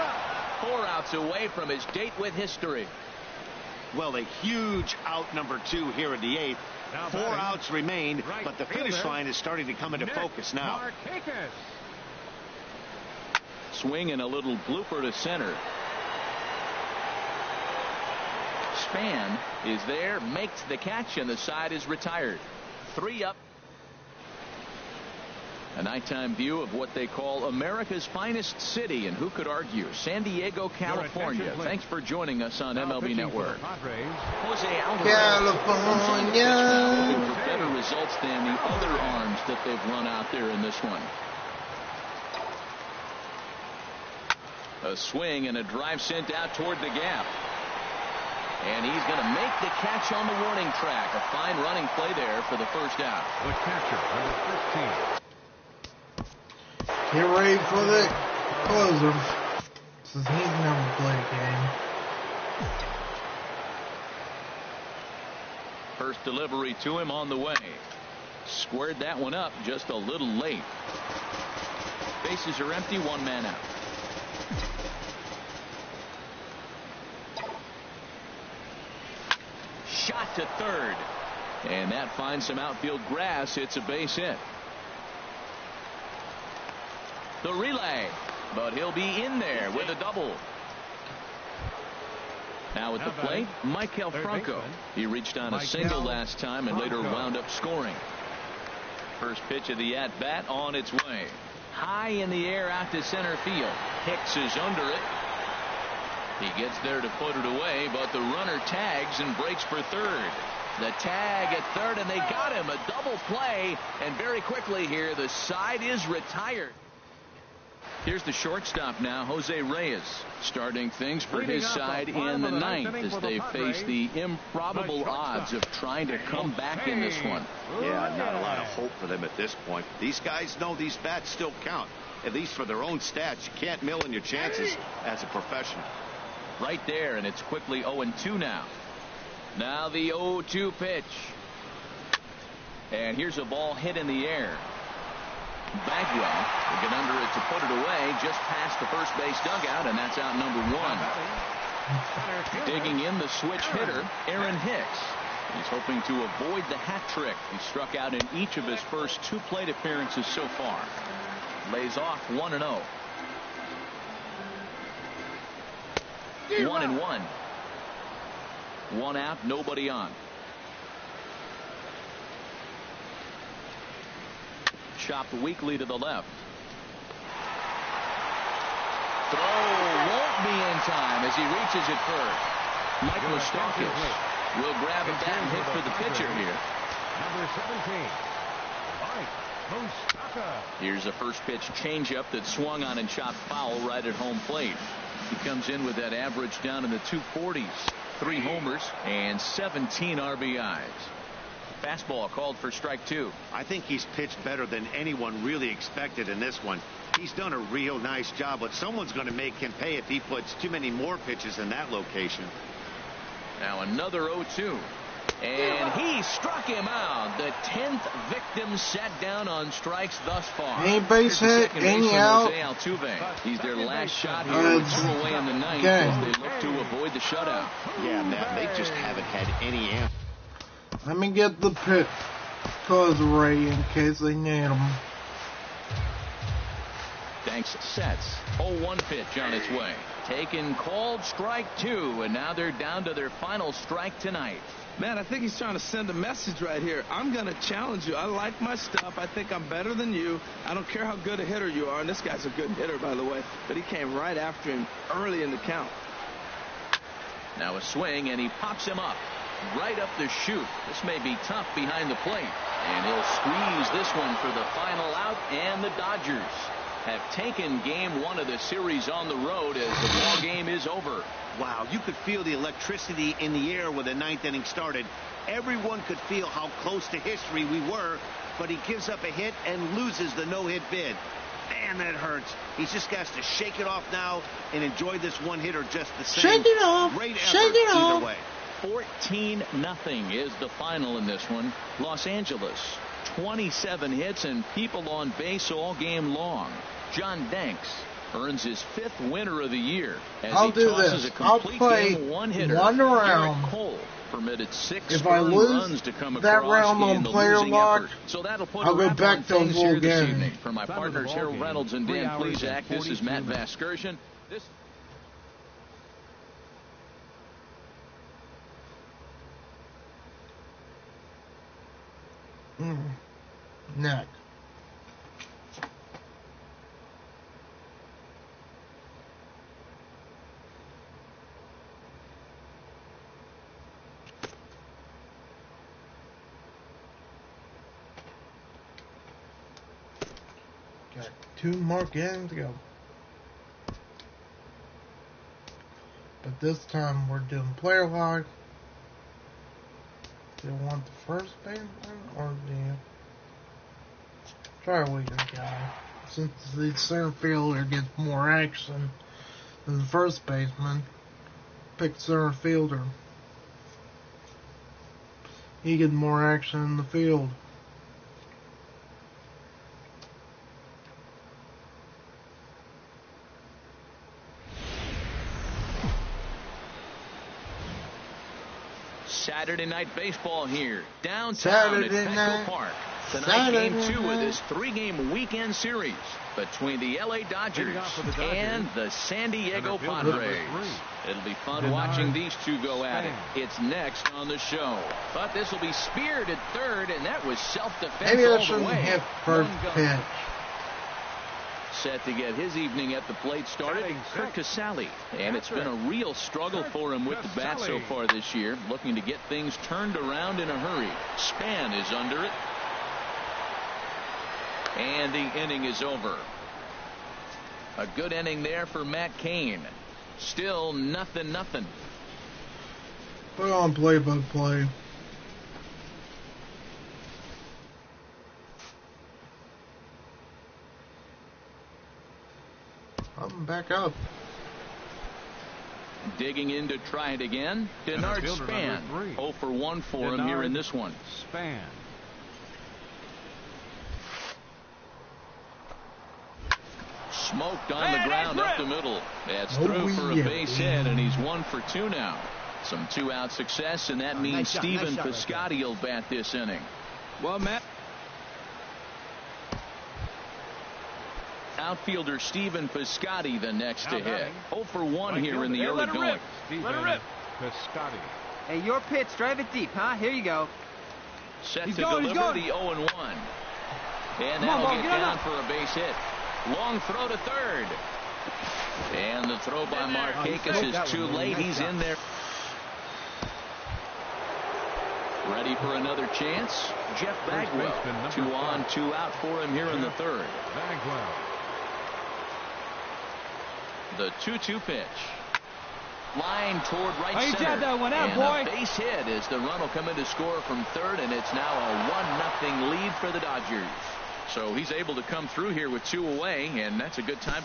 4 outs away from his date with history. Well, a huge out number 2 here in the 8th. 4 outs remain, but the finish line is starting to come into focus now. Swing and a little blooper to center. Span is there, makes the catch, and the side is retired. 3 up. A nighttime view of what they call America's finest city, and who could argue? San Diego, California. Thanks for joining us on MLB Network. Jose Alvarez, California, looking for better results than the other arms that they've run out there in this one. A swing and a drive sent out toward the gap. And he's going to make the catch on the warning track. A fine running play there for the first out. The catcher, number 15. get ready for the closer. Since he's never played a game. First delivery to him on the way. Squared that one up just a little late. Bases are empty, 1 man out. Shot to third, and that finds some outfield grass. It's a base hit. The relay, but he'll be in there with a double. Now at the plate, Michael Franco. He reached on a single last time and later wound up scoring. First pitch of the at-bat on its way. High in the air out to center field. Hicks is under it. He gets there to put it away, but the runner tags and breaks for third. The tag at third, and they got him. A double play, and very quickly here, the side is retired. Here's the shortstop now, Jose Reyes, starting things for his side in the 9th as they face the improbable odds of trying to come back in this one. Yeah, not a lot of hope for them at this point. These guys know these bats still count, at least for their own stats. You can't mill in your chances as a professional. Right there, and it's quickly 0-2 now. Now the 0-2 pitch. And here's a ball hit in the air. Bagwell will get under it to put it away just past the first base dugout, and that's out number 1. Digging in the switch hitter, Aaron Hicks. He's hoping to avoid the hat trick. He struck out in each of his first 2 plate appearances so far. Lays off 1-0. 1-1. 1 out, nobody on. chopped weakly to the left. Throw won't be in time as he reaches it first. Mike Moustakas will grab a bat and hit for the pitcher here. Number 17, Mike Moustakas. Here's a first pitch changeup that swung on and chopped foul right at home plate. He comes in with that average down in the 240s. 3 homers and 17 RBIs. Fastball called for strike 2. I think he's pitched better than anyone really expected in this one. He's done a real nice job, but someone's going to make him pay if he puts too many more pitches in that location. Now another 0-2. And he struck him out. The 10th victim sat down on strikes thus far. Any base hit, any out. He's their last shot here with 2 away in the ninth as they look to avoid the shutout. Yeah, Matt, they just haven't had any answer. Let me get the pitch calls ready in case they need them. Danks sets. 0-1 pitch on its way. Taken, called, strike 2, and now they're down to their final strike tonight. Man, I think he's trying to send a message right here. I'm going to challenge you. I like my stuff. I think I'm better than you. I don't care how good a hitter you are. And this guy's a good hitter, by the way. But he came right after him early in the count. Now a swing, and he pops him up. Right up the chute. This may be tough behind the plate. And he'll squeeze this one for the final out. And the Dodgers have taken game 1 of the series on the road as the ball game is over. Wow, you could feel the electricity in the air when the 9th inning started. Everyone could feel how close to history we were, but he gives up a hit and loses the no-hit bid. Man, that hurts. He just has to shake it off now and enjoy this one-hitter just the same. Shake it off. Great effort Shake it off. either way. 14-0 is the final in this one. Los Angeles, 27 hits and people on base all game long. John Danks earns his 5th winner of the year as I'll he do tosses this. a complete I'll play game one-hitter. one round. Garrett Cole permitted 6 If I lose runs to come that across round on in the player losing lock, effort. So that'll put I'll a go wrap back on to things full here this game. evening. For my partners Harold Reynolds and Dan 3 hours Plezak, and this is 42 Matt minutes. Vasgersian. This Neck. Got 2 more games to go. But this time we're doing player lock. Do you want the first baseman or do you try a weaker guy? Since the center fielder gets more action than the first baseman, pick center fielder. He gets more action in the field. Saturday night baseball here downtown at Petco Park. Tonight, game 2 of this 3-game weekend series between the LA Dodgers and the San Diego Padres. It'll be fun watching these two go at it. It's next on the show. But this will be speared at third, and that was self-defense Maybe I all the shouldn't way. hit first pitch. Set to get his evening at the plate started, Kurt Casale. And it's been a real struggle for him with the bat so far this year, looking to get things turned around in a hurry. Span is under it. And the inning is over. A good inning there for Matt Cain. Still 0-0. Put on play-by-play. I'm back up. Digging in to try it again. Denard Span. 0 for 1 for him here in this one. Span. Smoked on the ground up the middle. That's through for a base hit, and he's 1 for 2 now. Some 2-out success, and that means Stephen Piscotty will bat this inning. Well, Matt. Outfielder Stephen Piscotty the next to hit. 0 for 1 here in the early going. Let it rip. Piscotty. Hey, your pitch. Drive it deep, huh? Here you go. Set to deliver the 0-1. And that'll get down for a base hit. Long throw to third. And the throw by Markakis is too late. He's in there. Ready for another chance. Jeff Bagwell. 2 on, 2 out for him here in the third. The 2-2 pitch. Line toward right center. Jab that one out, and boy. A base hit as the run will come in to score from third, and it's now a 1-0 lead for the Dodgers. So he's able to come through here with 2 away, and that's a good time.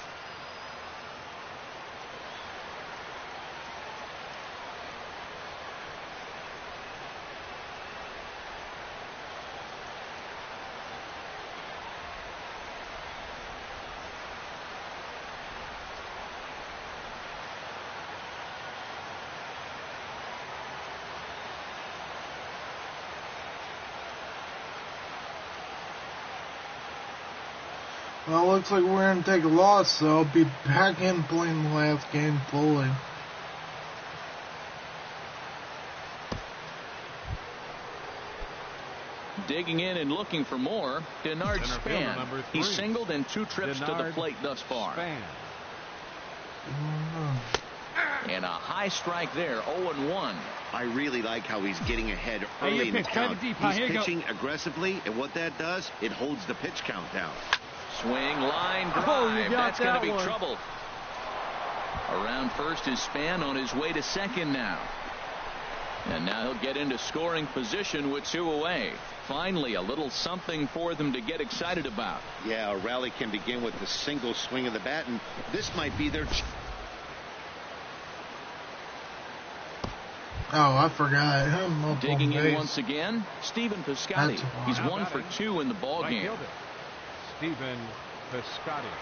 Well, looks like we're going to take a loss, so I'll be back in playing the last game fully. Digging in and looking for more, Denard Span. He's singled in 2 trips to the plate thus far. And a high strike there, 0-1. I really like how he's getting ahead early in the count. He's pitching aggressively, and what that does, it holds the pitch count down. Swing, line, drive. That's going to be trouble. Around first is Span on his way to second now. And now he'll get into scoring position with 2 away. Finally, a little something for them to get excited about. Yeah, a rally can begin with the single swing of the bat, and this might be their... Oh, I forgot. I'm up digging on in base. once again, Stephen Piscotty. He's 1 for 2 in the ball game. Stephen Piscotty.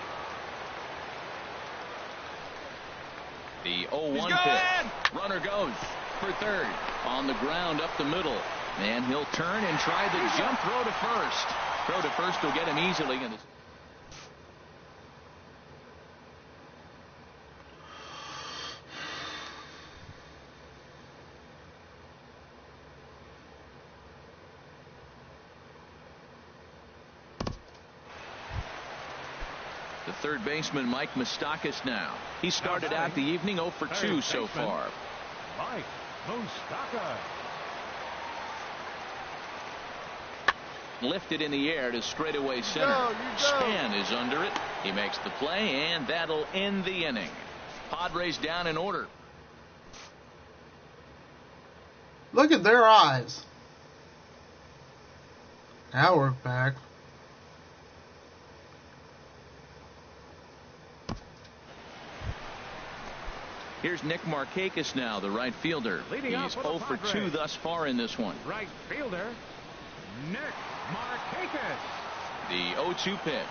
The 0-1 pitch. Runner goes for third. On the ground up the middle. And he'll turn and try the jump throw to first. Throw to first will get him easily. The third baseman, Mike Moustakas now. He started out the evening 0 for 2 so far. Mike Moustakas. Lifted in the air to straightaway center. Span is under it. He makes the play, and that'll end the inning. Padres down in order. Look at their eyes. Now we're back. Here's Nick Markakis now, the right fielder. He's 0 for 2 thus far in this one. Right fielder, Nick Markakis. The 0-2 pitch.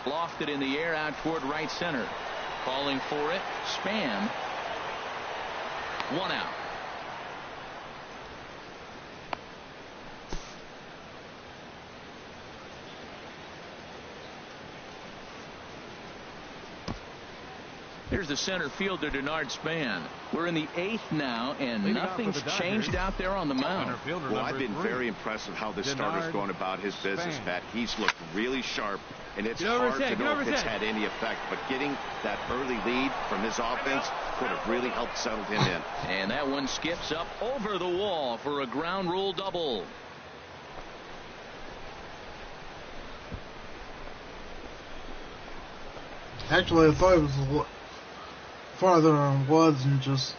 Lofted in the air out toward right center. Calling for it, Span. 1 out. Here's the center fielder, Denard Span. We're in the 8th now, and nothing's changed out there on the mound. Well, I've been very impressed with how this starter's going about his business, Pat. He's looked really sharp, and it's hard to know if it's had any effect. But getting that early lead from his offense could have really helped settle him in. And that one skips up over the wall for a ground rule double. Actually, I thought it was farther than it was and just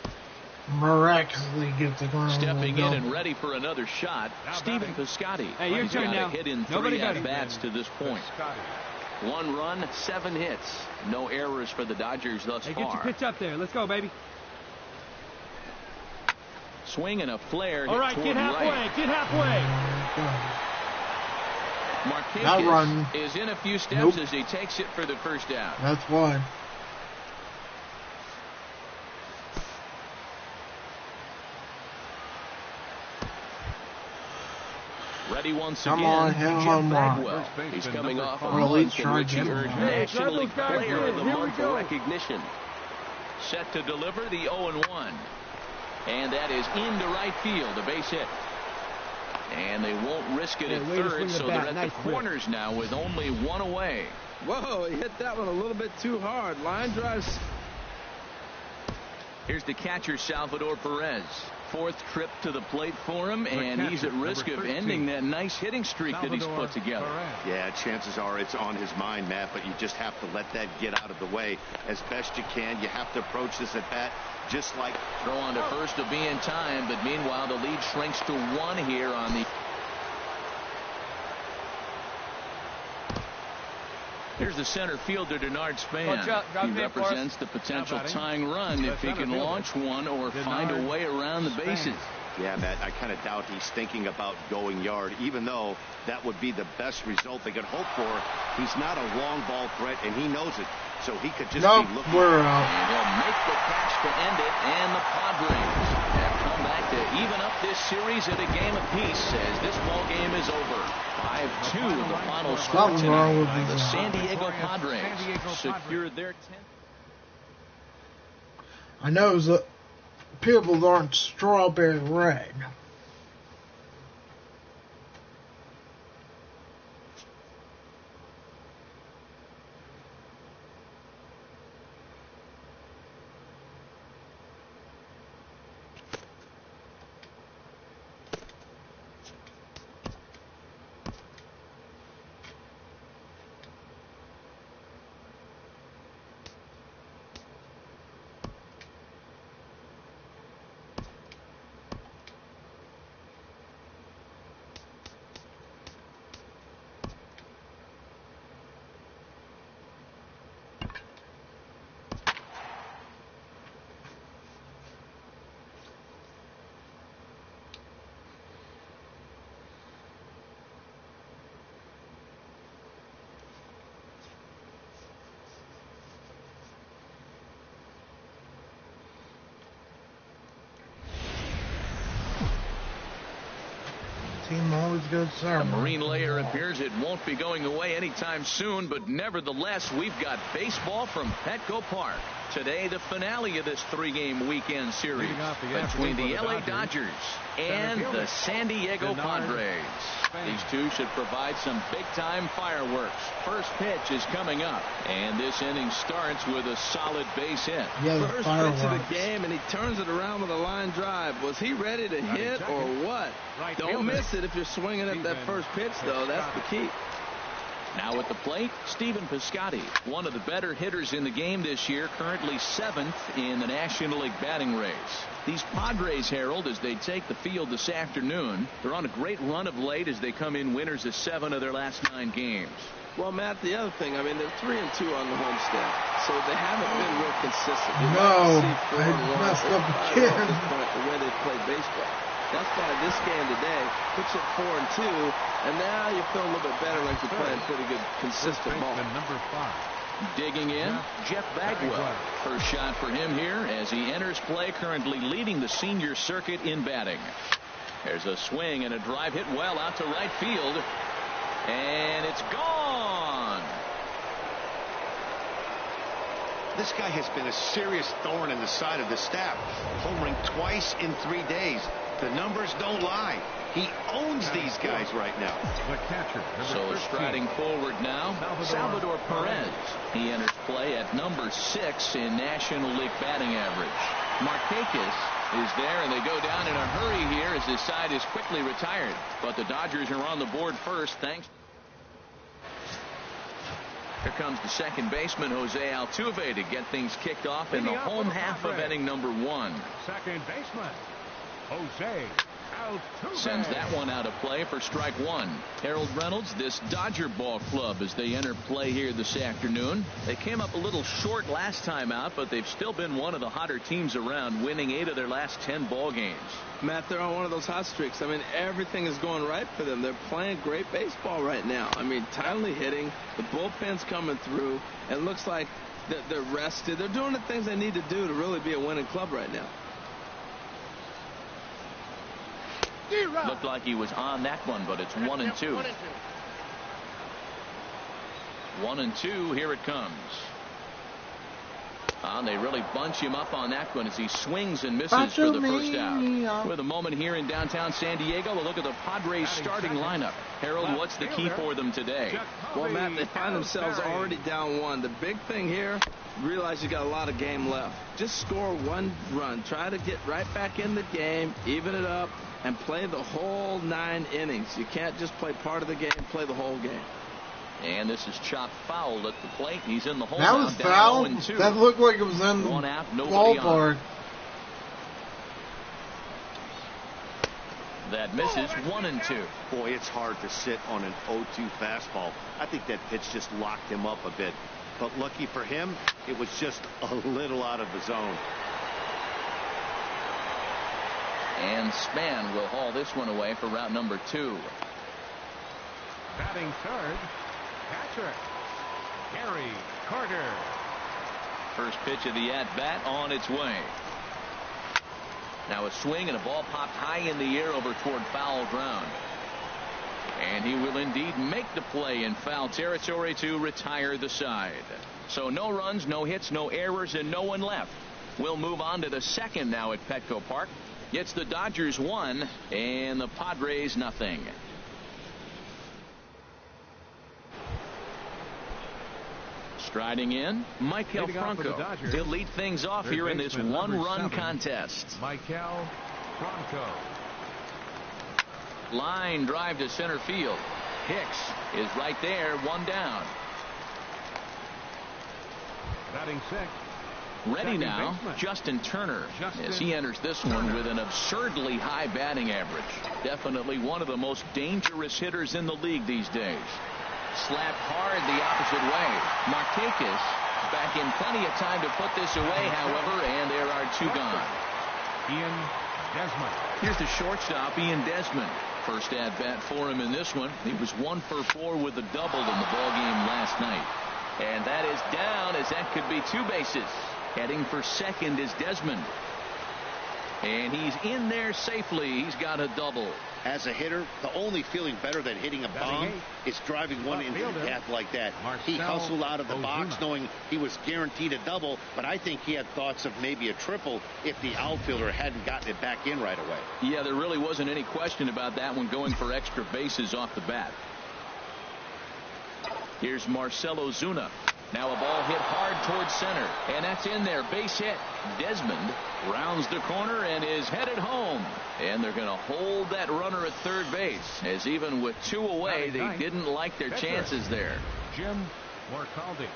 miraculously get the ground. Stepping in and ready for another shot, Stephen Piscotty. Hey, your turn now. He's got a hit in 3 at-bats to this point. 1 run, 7 hits. No errors for the Dodgers thus far. Hey, get your pitch up there. Let's go, baby. Swing and a flare. All right, get halfway. Right. Get halfway. Markakis is in a few steps as he takes it for the first down. That's why. Ready once Come again, on, Jeff Bagwell. He's coming off a month in which he earned National League Player of the Month recognition. Set to deliver the 0-1. And that is into right field, a base hit. And they won't risk it at third, so they're at the corners now with only one away. Whoa, he hit that one a little bit too hard. Line drives. Here's the catcher, Salvador Perez. Fourth trip to the plate for him, and he's at risk of ending that nice hitting streak that he's put together. Yeah, chances are it's on his mind, Matt, but you just have to let that get out of the way as best you can. You have to approach this at bat just like... Throw on to first to be in time, but meanwhile the lead shrinks to 1 here on the... Here's the center fielder, Denard Span. He represents the potential tying run if he can launch one or find a way around the bases. Yeah, Matt, I kind of doubt he's thinking about going yard, even though that would be the best result they could hope for. He's not a long ball threat, and he knows it, so he could just be looking. We're out. And he'll make the catch to end it, and the Padres have come back to even up this series at a game apiece as this ball game is over. 5-2 the final score tonight. The San Diego Padres secured their 10th. I know that people aren't strawberry red. Always goes the Marine layer appears it won't be going away anytime soon, but nevertheless we've got baseball from Petco Park. Today the finale of this 3-game weekend series between the LA Dodgers and the San Diego Padres. These two should provide some big-time fireworks. First pitch is coming up, and this inning starts with a solid base hit. First pitch of the game, and he turns it around with a line drive. Was he ready to hit or what? Don't miss it if you're swinging at that first pitch, though. That's the key. Now at the plate, Stephen Piscotty, one of the better hitters in the game this year, currently 7th in the National League batting race. These Padres, Harold, as they take the field this afternoon, they're on a great run of late as they come in winners of 7 of their last 9 games. Well, Matt, the other thing, I mean, they're 3-2 on the homestand, so they haven't been real consistent. I messed up again. At this point, the way they play baseball. That's why this game today puts it 4-2, and now you feel a little bit better like you're playing pretty good, consistent ball. Number 5. Digging in, Jeff Bagwell. First shot for him here as he enters play, currently leading the senior circuit in batting. There's a swing and a drive hit well out to right field, and it's gone. This guy has been a serious thorn in the side of the staff, homering twice in 3 days. The numbers don't lie. He owns these guys right now. The catcher, so striding forward now, Salvador Perez. He enters play at number 6 in National League batting average. Markakis is there, and they go down in a hurry here as his side is quickly retired. But the Dodgers are on the board first, thanks. Here comes the second baseman, Jose Altuve, to get things kicked off in the home half of inning number 1. Second baseman, Jose Altuve. Sends that one out of play for strike 1. Harold Reynolds, this Dodger ball club as they enter play here this afternoon. They came up a little short last time out, but they've still been one of the hotter teams around, winning 8 of their last 10 ball games. Matt, they're on one of those hot streaks. I mean, everything is going right for them. They're playing great baseball right now. I mean, timely hitting, the bullpen's coming through, and it looks like they're rested. They're doing the things they need to do to really be a winning club right now. Looked like he was on that one, but it's 1-2. 1-2. Here it comes. They really bunch him up on that one as he swings and misses for the first out. With a moment here in downtown San Diego, we'll look at the Padres starting lineup. Harold, what's the key for them today? Well, Matt, they find themselves already down one. The big thing here, realize you got a lot of game left. Just score one run. Try to get right back in the game, even it up, and play the whole 9 innings. You can't just play part of the game, play the whole game. And this is chopped foul at the plate. He's in the hole. That was foul? That looked like it was in the ballpark. That misses 1-2. Boy, it's hard to sit on an 0-2 fastball. I think that pitch just locked him up a bit. But lucky for him, it was just a little out of the zone. And Span will haul this one away for route number 2. Batting third, catcher, Gary Carter. First pitch of the at-bat on its way. Now a swing and a ball popped high in the air over toward foul ground. And he will indeed make the play in foul territory to retire the side. So no runs, no hits, no errors, and no one left. We'll move on to the second now at Petco Park. It's the Dodgers 1 and the Padres nothing. Striding in, Michael Franco. He'll lead things off here in this one-run contest. Michael Franco. Line drive to center field. Hicks is right there, 1 down. Batting sixth. Ready now, Justin Turner, as he enters this one with an absurdly high batting average. Definitely one of the most dangerous hitters in the league these days. Slapped hard the opposite way. Markakis back in plenty of time to put this away, however, and there are 2 gone. Ian Desmond. Here's the shortstop, Ian Desmond. First at bat for him in this one. He was 1 for 4 with a double in the ball game last night. And that is down, as that could be 2 bases. Heading for second is Desmond. And he's in there safely. He's got a double. As a hitter, the only feeling better than hitting a bomb is driving one into the gap like that. He hustled out of the box knowing he was guaranteed a double, but I think he had thoughts of maybe a triple if the outfielder hadn't gotten it back in right away. Yeah, there really wasn't any question about that one, going for extra bases off the bat. Here's Marcelo Zuna. Now a ball hit hard towards center, and that's in there. Base hit. Desmond rounds the corner and is headed home. And they're going to hold that runner at third base, as even with 2 away, they didn't like their chances there. Jim Morcaldi.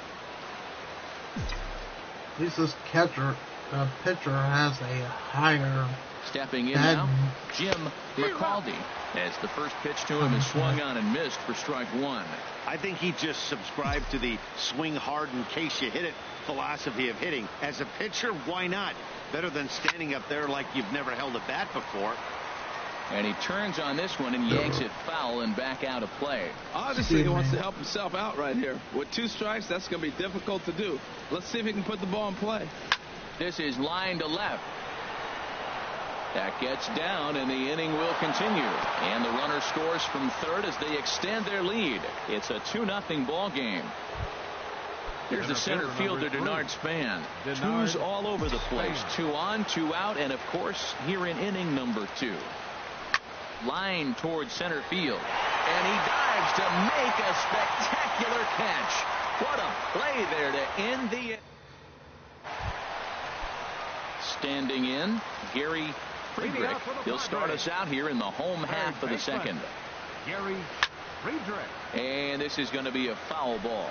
At least this pitcher has a higher. Stepping in now, Jim McCaldy, as the first pitch to him is swung on and missed for strike 1. I think he just subscribed to the swing hard in case you hit it philosophy of hitting. As a pitcher, why not? Better than standing up there like you've never held a bat before. And he turns on this one and yanks it foul and back out of play. Obviously, he wants to help himself out right here. With 2 strikes, that's going to be difficult to do. Let's see if he can put the ball in play. This is line to left. That gets down, and the inning will continue. And the runner scores from third as they extend their lead. It's a 2-0 ball game. Here's the center fielder, Denard Span. 2s all over the place. 2 on, 2 out, and of course, here in inning number 2. Line towards center field. And he dives to make a spectacular catch. What a play there to end the inning. Standing in, Gary Friedrich. He'll start us out here in the home half of the second. Gary Friedrich. And this is going to be a foul ball.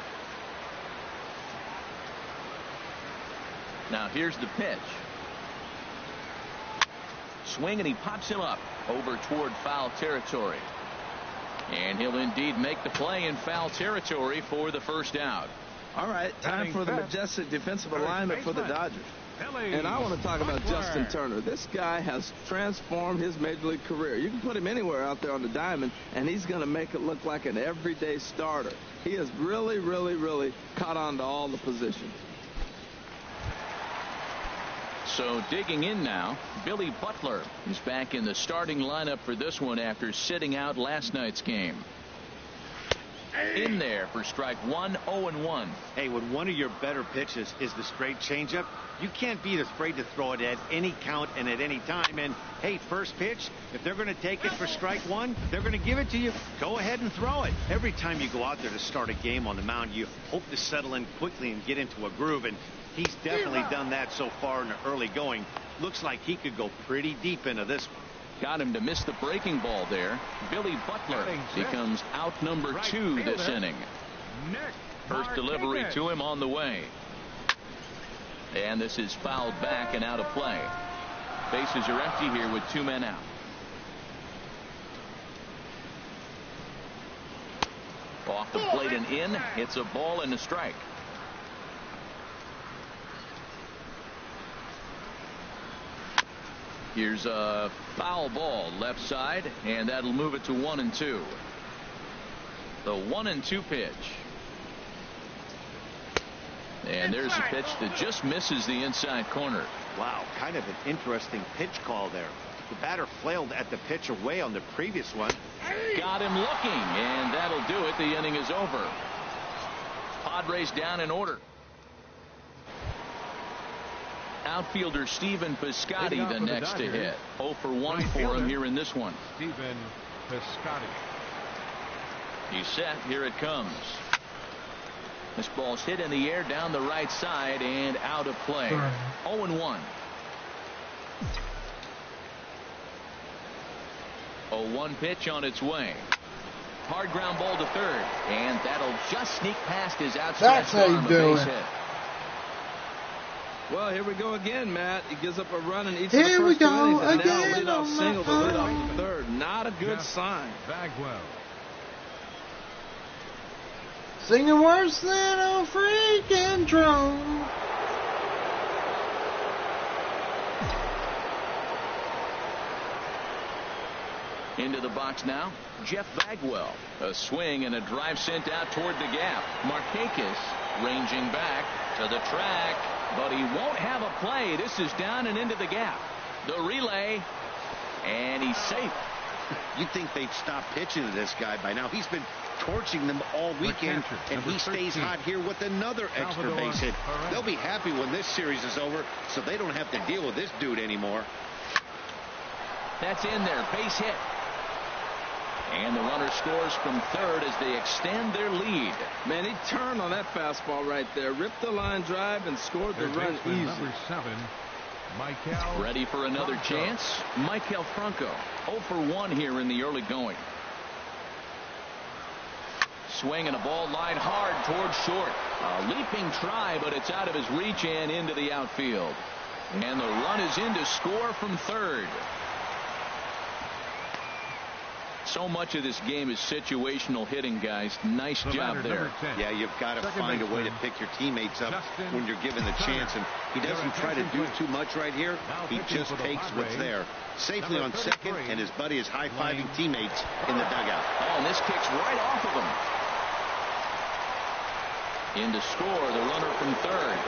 Now here's the pitch. Swing, and he pops him up over toward foul territory. And he'll indeed make the play in foul territory for the first out. All right, time for the majestic defensive alignment for the Dodgers. And I want to talk about Justin Turner. This guy has transformed his major league career. You can put him anywhere out there on the diamond, and he's going to make it look like an everyday starter. He has really, really, really caught on to all the positions. So digging in now, Billy Butler is back in the starting lineup for this one after sitting out last night's game. In there for strike one, 0-1. Hey, when one of your better pitches is the straight changeup, you can't be afraid to throw it at any count and at any time. And hey, first pitch, if they're going to take it for strike one, they're going to give it to you. Go ahead and throw it. Every time you go out there to start a game on the mound, you hope to settle in quickly and get into a groove. And he's definitely done that so far in the early going. Looks like he could go pretty deep into this one. Got him to miss the breaking ball there. Billy Butler becomes out number 2 this inning. First delivery to him on the way. And this is fouled back and out of play. Bases are empty here with 2 men out. Off the plate and in. It's a ball and a strike. Here's a foul ball left side, and that'll move it to 1-2. The 1-2 pitch. And there's a pitch that just misses the inside corner. Wow, kind of an interesting pitch call there. The batter flailed at the pitch away on the previous one. Got him looking, and that'll do it. The inning is over. Padres down in order. Outfielder Stephen Piscotty the next to hit. 0 for 1 for him here in this one. Stephen Piscotty. He's set. Here it comes. This ball's hit in the air down the right side and out of play. 0-1. 0-1 pitch on its way. Hard ground ball to third, and that'll just sneak past his outstretched arm. A base hit. Well, here we go again, Matt. He gives up a run in each Here of the we first 2 go innings, and now again leadoff on single to my leadoff the third. Not a good sign. Bagwell. Singing worse than a freaking drone. Into the box now, Jeff Bagwell. A swing and a drive sent out toward the gap. Markakis ranging back to the track, but he won't have a play. This is down and into the gap. The relay, and he's safe. You'd think they'd stop pitching to this guy by now. He's been torching them all weekend, and he stays hot here with another extra base hit. They'll be happy when this series is over, so they don't have to deal with this dude anymore. That's in there. Base hit. And the runner scores from third as they extend their lead. Man, he turned on that fastball right there. Ripped the line drive and scored the run easy. Number 7, Michael. Ready for another chance? Michael Franco. 0 for 1 here in the early going. Swing and a ball line hard towards short. A leaping try, but it's out of his reach and into the outfield. And the run is in to score from third. So much of this game is situational hitting, guys. Nice job there. Yeah, you've got to find a way to pick your teammates up when you're given the chance. And he doesn't try to do too much right here. He just takes what's there. Safely on second, and his buddy is high-fiving teammates in the dugout. Oh, and this kicks right off of him. In to score, the runner from third.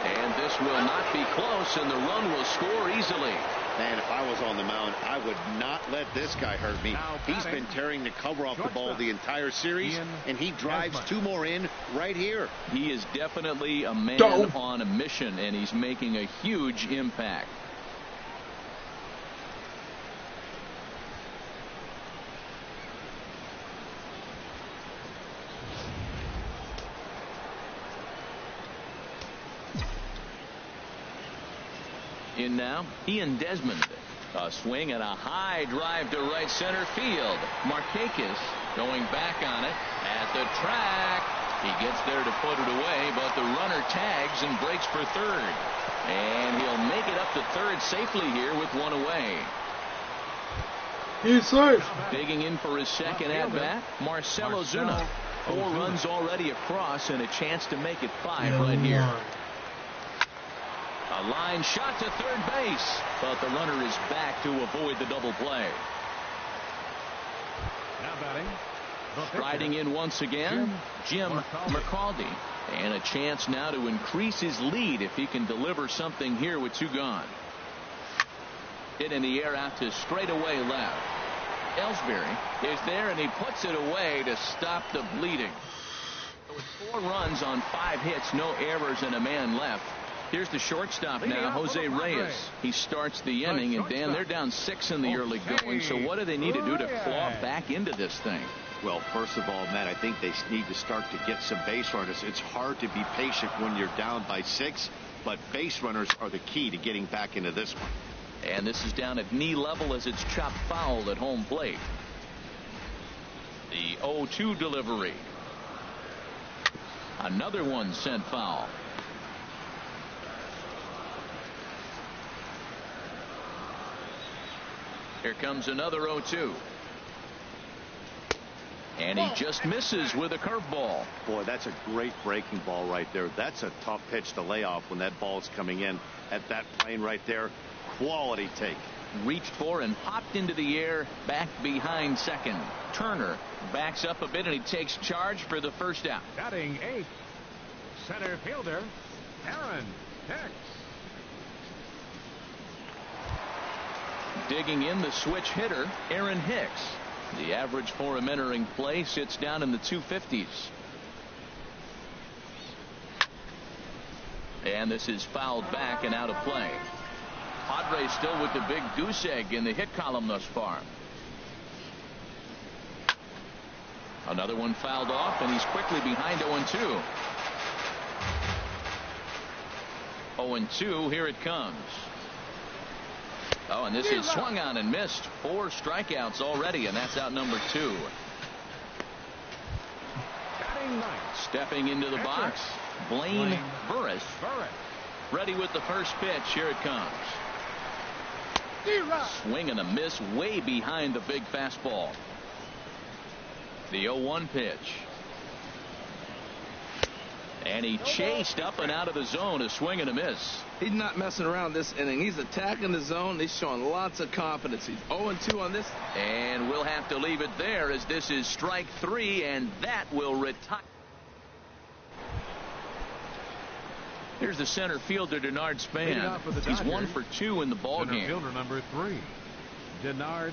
And this will not be close, and the run will score easily. Man, if I was on the mound, I would not let this guy hurt me. He's been tearing the cover off the ball the entire series, and he drives 2 more in right here. He is definitely a man on a mission, and he's making a huge impact. In now, Ian Desmond. A swing and a high drive to right center field. Markakis going back on it at the track. He gets there to put it away, but the runner tags and breaks for third. And he'll make it up to third safely here with 1 away. He's safe. Digging in for his second at-bat, Marcell Ozuna. 4 runs already across and a chance to make it 5 right here. A line shot to third base, but the runner is back to avoid the double play. Now batting. Striding in once again, Jim McCaldy. And a chance now to increase his lead if he can deliver something here with 2 gone. Hit in the air out to straightaway left. Ellsbury is there, and he puts it away to stop the bleeding. With 4 runs on 5 hits, no errors, and a man left. Here's the shortstop now, Jose Reyes. He starts the inning, and Dan, they're down 6 in the early going. So what do they need to do to claw back into this thing? Well, first of all, Matt, I think they need to start to get some base runners. It's hard to be patient when you're down by 6, but base runners are the key to getting back into this one. And this is down at knee level as it's chopped foul at home plate. The 0-2 delivery. Another one sent foul. Here comes another 0-2. And he just misses with a curveball. Boy, that's a great breaking ball right there. That's a tough pitch to lay off when that ball's coming in at that plane right there. Quality take. Reached for and popped into the air back behind second. Turner backs up a bit, and he takes charge for the first out. Batting 8th, center fielder, Aaron Hicks. Digging in, the switch hitter, Aaron Hicks. The average for him entering play sits down in the 250s. And this is fouled back and out of play. Padres still with the big goose egg in the hit column thus far. Another one fouled off, and he's quickly behind 0-2. 0-2, here it comes. Oh, and this is swung on and missed. 4 strikeouts already, and that's out number 2. Batting 9th. Stepping into the box, Blaine Burris. Ready with the first pitch. Here it comes. Swing and a miss way behind the big fastball. The 0-1 pitch. And he chased up and out of the zone. A swing and a miss. He's not messing around this inning. He's attacking the zone. He's showing lots of confidence. He's 0-2 on this. And we'll have to leave it there, as this is strike 3, and that will retire. Here's the center fielder, Denard Span. He's 1 for 2 in the ball game. Fielder number 3, Denard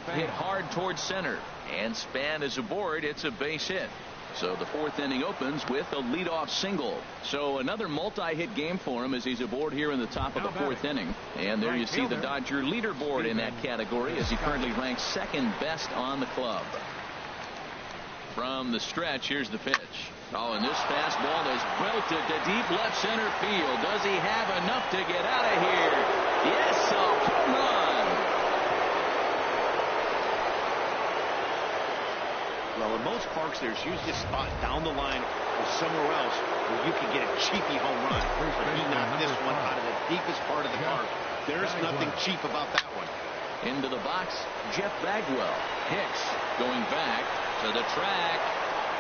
Span. Hit hard towards center, and Span is aboard. It's a base hit. So the 4th inning opens with a leadoff single. So another multi-hit game for him as he's aboard here in the top of the 4th inning. And there you see the Dodger leaderboard in that category, as he currently ranks 2nd best on the club. From the stretch, here's the pitch. Oh, and this fastball is belted to deep left center field. Does he have enough to get out of here? Yes, a home run. Well, in most parks, there's usually a spot down the line or somewhere else where you can get a cheapy home run. But he knocked this one out of the deepest part of the park. There's nothing cheap about that one. Into the box, Jeff Bagwell. Hicks going back to the track,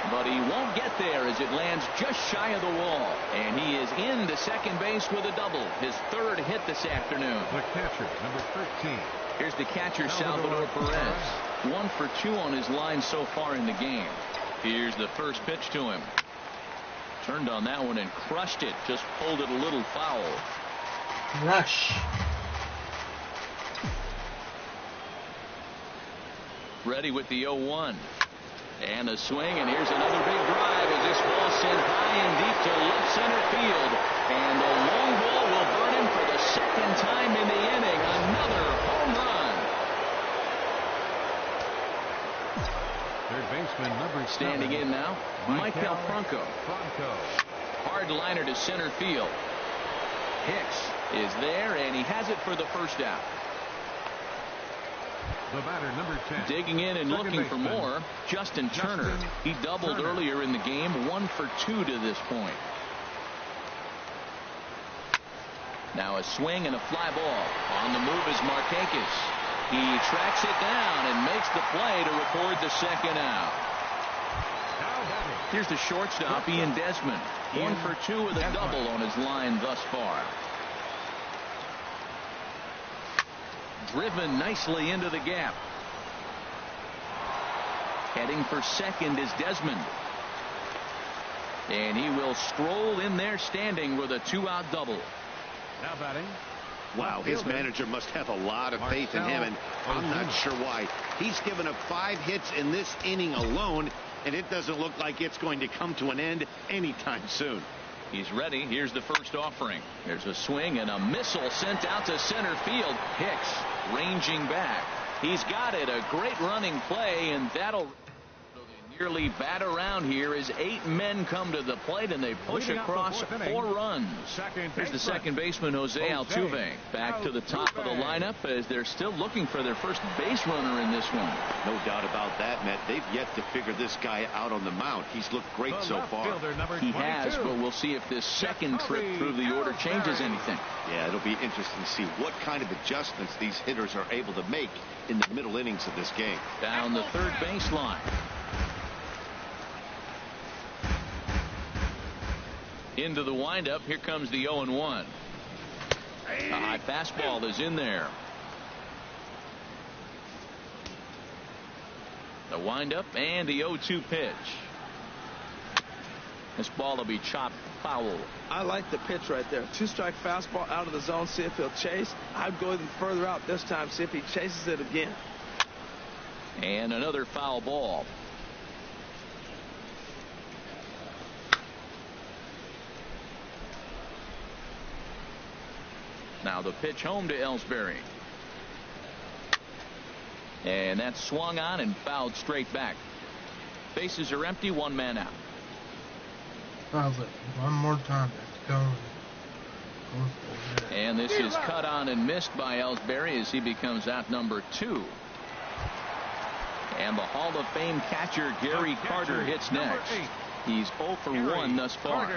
but he won't get there as it lands just shy of the wall. And he is into second base with a double. His 3rd hit this afternoon. The catcher, number 13. Here's the catcher, Salvador Perez. 1 for 2 on his line so far in the game. Here's the first pitch to him. Turned on that one and crushed it. Just pulled it a little foul. Rush. Ready with the 0-1. And a swing, and here's another big drive as this ball sent high and deep to left center field. And the long ball will burn him for the 2nd time in the inning. Another home run. 3rd baseman number 7. Standing in now, Michael Franco. Hard liner to center field. Hicks is there, and he has it for the first out. The batter, number 10. Digging in and looking for more, Justin Turner. He doubled earlier in the game, 1 for 2 to this point. Now a swing and a fly ball. On the move is Markakis. He tracks it down and makes the play to record the 2nd out. Here's the shortstop, Ian Desmond. 1 for 2 with a double on his line thus far. Driven nicely into the gap. Heading for second is Desmond. And he will stroll in there standing with a 2-out double. Now batting, Wow, his manager must have a lot of faith in him, and I'm not sure why. He's given up 5 hits in this inning alone, and it doesn't look like it's going to come to an end anytime soon. He's ready. Here's the first offering. There's a swing and a missile sent out to center field. Hicks ranging back. He's got it. A great running play, and that'll nearly bat around here as 8 men come to the plate, and they push across 4 runs. Here's the second baseman, Jose Altuve, back to the top of the lineup as they're still looking for their first base runner in this one. No doubt about that, Matt. They've yet to figure this guy out on the mound. He's looked great so far. He has, but we'll see if this second trip through the order changes anything. Yeah, it'll be interesting to see what kind of adjustments these hitters are able to make in the middle innings of this game. Down the third baseline. Into the windup. Here comes the 0-1. A high fastball is in there. The windup and the 0-2 pitch. This ball will be chopped foul. I like the pitch right there. 2-strike fastball out of the zone. See if he'll chase. I'd go even further out this time. See if he chases it again. And another foul ball. Now the pitch home to Ellsbury. And that's swung on and fouled straight back. Bases are empty. 1 man out. How's it? One more time. Let's go. And this is cut on and missed by Ellsbury as he becomes out number 2. And the Hall of Fame catcher Gary Carter hits next. He's 0 for 1 thus far.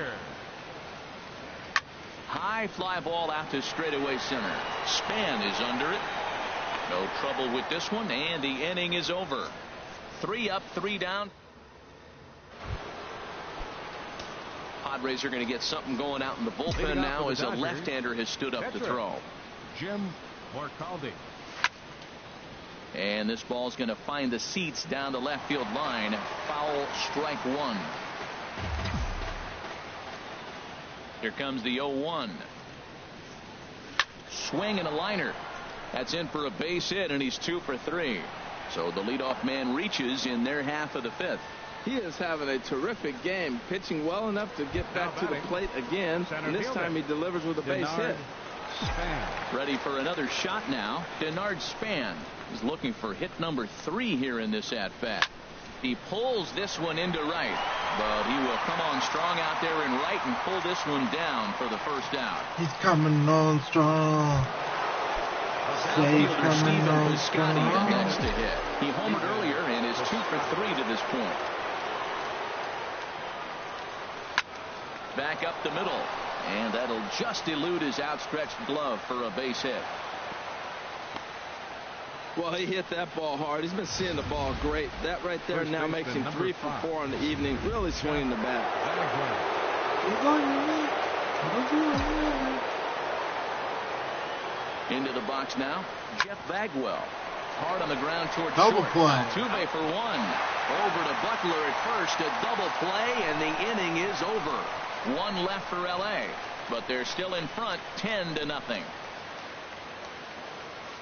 High fly ball out to straightaway center. Span is under it. No trouble with this one, and the inning is over. 3 up, 3 down. Padres are going to get something going out in the bullpen now as a left-hander has stood up to throw. Jim Morcaldi. And this ball's going to find the seats down the left field line. Foul, strike 1. Here comes the 0-1. Swing and a liner. That's in for a base hit, and he's 2 for 3. So the leadoff man reaches in their half of the 5th. He is having a terrific game, pitching well enough to get back to the plate again, and this time he delivers with a base hit. Ready for another shot now. Denard Span is looking for hit number 3 here in this at-bat. He pulls this one into right, but he will come on strong out there in right and pull this one down for the first out. He's coming on strong. Outfielder Steven Piscotty next to hit. He homered earlier and is 2 for 3 to this point. Back up the middle, and that'll just elude his outstretched glove for a base hit. Well, he hit that ball hard. He's been seeing the ball great. That right there now makes him 3 for 4 on the evening. Really swinging the bat. Into the box now, Jeff Bagwell. Hard on the ground towards double short. play. Altuve for 1. Over to Butler at first. A double play, and the inning is over. 1 left for L.A., but they're still in front, 10-0.